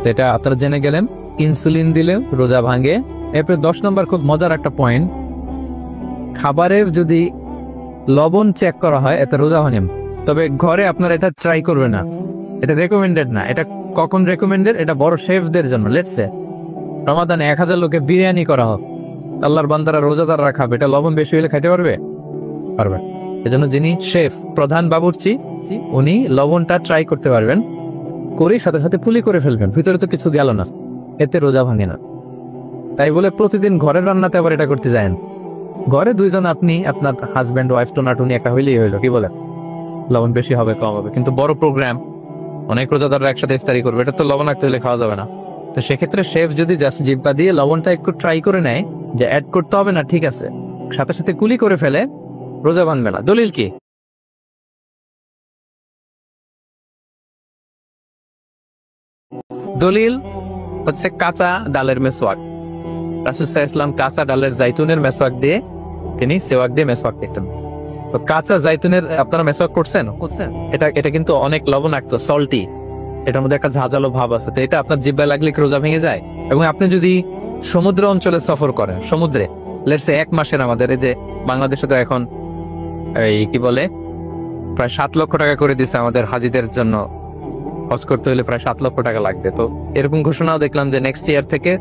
তো এটা আপনারা জেনে গেলেন, ইনসুলিন দিলে রোজা ভাঙে। এরপরে 10 নম্বর খুব মজার একটা পয়েন্ট, খাবারের যদি লবণ চেক করা হয় এতে রোজা ভাঙে না। তবে ঘরে আপনারা এটা ট্রাই করবে না, এটা রেকমেন্ডেড না। এটা কখন রেকমেন্ডেড? এটা বড় শেফদের জন্য। লেটস সে রমাদানে 1000 লোকে বিরিয়ানি করা হোক, আল্লাহর বান্দারা রোজাদাররা খাবে, এটা লবণ বেশি হলে খাইতে পারবে? পারবে। এজন্য যিনি শেফ, প্রধান বাবুর্চি, উনি লবণটা ট্রাই করতে পারবেন, করে সাথে সাথে পুলি করে ফেলবেন, ভিতরে তো কিছু গেল না, এতে রোজা ভাঙে না। তাই বলে প্রতিদিন ঘরের রান্নাতে আবার এটা করতে যায়েন। ঘরে দুইজন, আপনি আপনার হাজব্যান্ড ওয়াইফ টোনাটুনি একটা হইলেই হইলো, কি বলে? লবণ বেশি হবে কম হবে, কিন্তু বড় প্রোগ্রাম, অনেক রোজাদাররা একসাথে ইফতারি করবে, এটা তো লবণাক্ত হলে খাওয়া যাবে না। তো সেক্ষেত্রে শেফ যদি জাস্ট জিব্বা দিয়ে লবণটা একটু ট্রাই করে নেয় যে অ্যাড করতে হবে না, ঠিক আছে, সাথে সাথে কুলি করে ফেলে, রোজা ভাঙবে না। দলিল কি? দলিল হচ্ছে কাঁচা ডালের মেসওয়াক। রাসূল সাল্লাল্লাহু আলাইহি ওয়াসাল্লাম কাঁচা ডালের জাইতুনের মেসওয়াক দিয়ে তিনি সেওয়াক দিয়ে মেসওয়াক করতেন। তো কাঁচা জাইতুনের আপনারা মেসওয়াক করছেন? এটা কিন্তু অনেক লবণাক্ত, সল্টি, এটার মধ্যে একটা ঝাঁঝালো ভাব আছে। তো এটা আপনার জিহ্বায় লাগলে কি রোজা ভেঙে যায়? এবং আপনি যদি সমুদ্র অঞ্চলে সফর করেন, সমুদ্রে লেটস সে 1 মাসের, আমাদের এই যে বাংলাদেশে তো এখন এই কি বলে প্রায় 7 লক্ষ টাকা করে দিচ্ছে আমাদের হাজিদের জন্য, হজ করতে হলে প্রায় 7 লক্ষ টাকা লাগবে। তো এরকম ঘোষণাও দেখলাম যে নেক্সট ইয়ার থেকে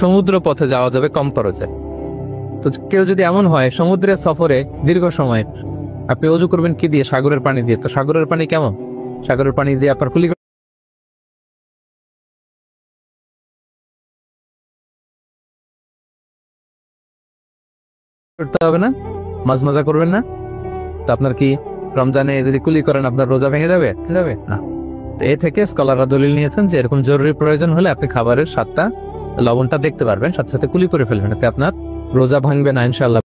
সমুদ্র পথে যাওয়া যাবে কম খরচে। তো কেউ যদি এমন হয় সমুদ্রের সফরে দীর্ঘ সময়, আপনি ওযু করবেন কি দিয়ে? সাগরের পানি দিয়ে। তো সাগরের পানি কেমন? সাগরের পানি দিয়ে আপনার কুলি করতে হবে না, মাঝ মাজা করবেন না। তো আপনার কি রমজানে যদি কুলি করেন আপনার রোজা ভেঙে যাবে? যাবে না। তো এ থেকে স্কলাররা দলিল নিয়েছেন যে এরকম জরুরি প্রয়োজন হলে আপনি খাবারের স্বাদটা, লবণটা দেখতে পারবেন, সাথে সাথে কুলি করে ফেলবেন, এতে আপনার রোজা ভাঙবে না ইনশাআল্লাহ।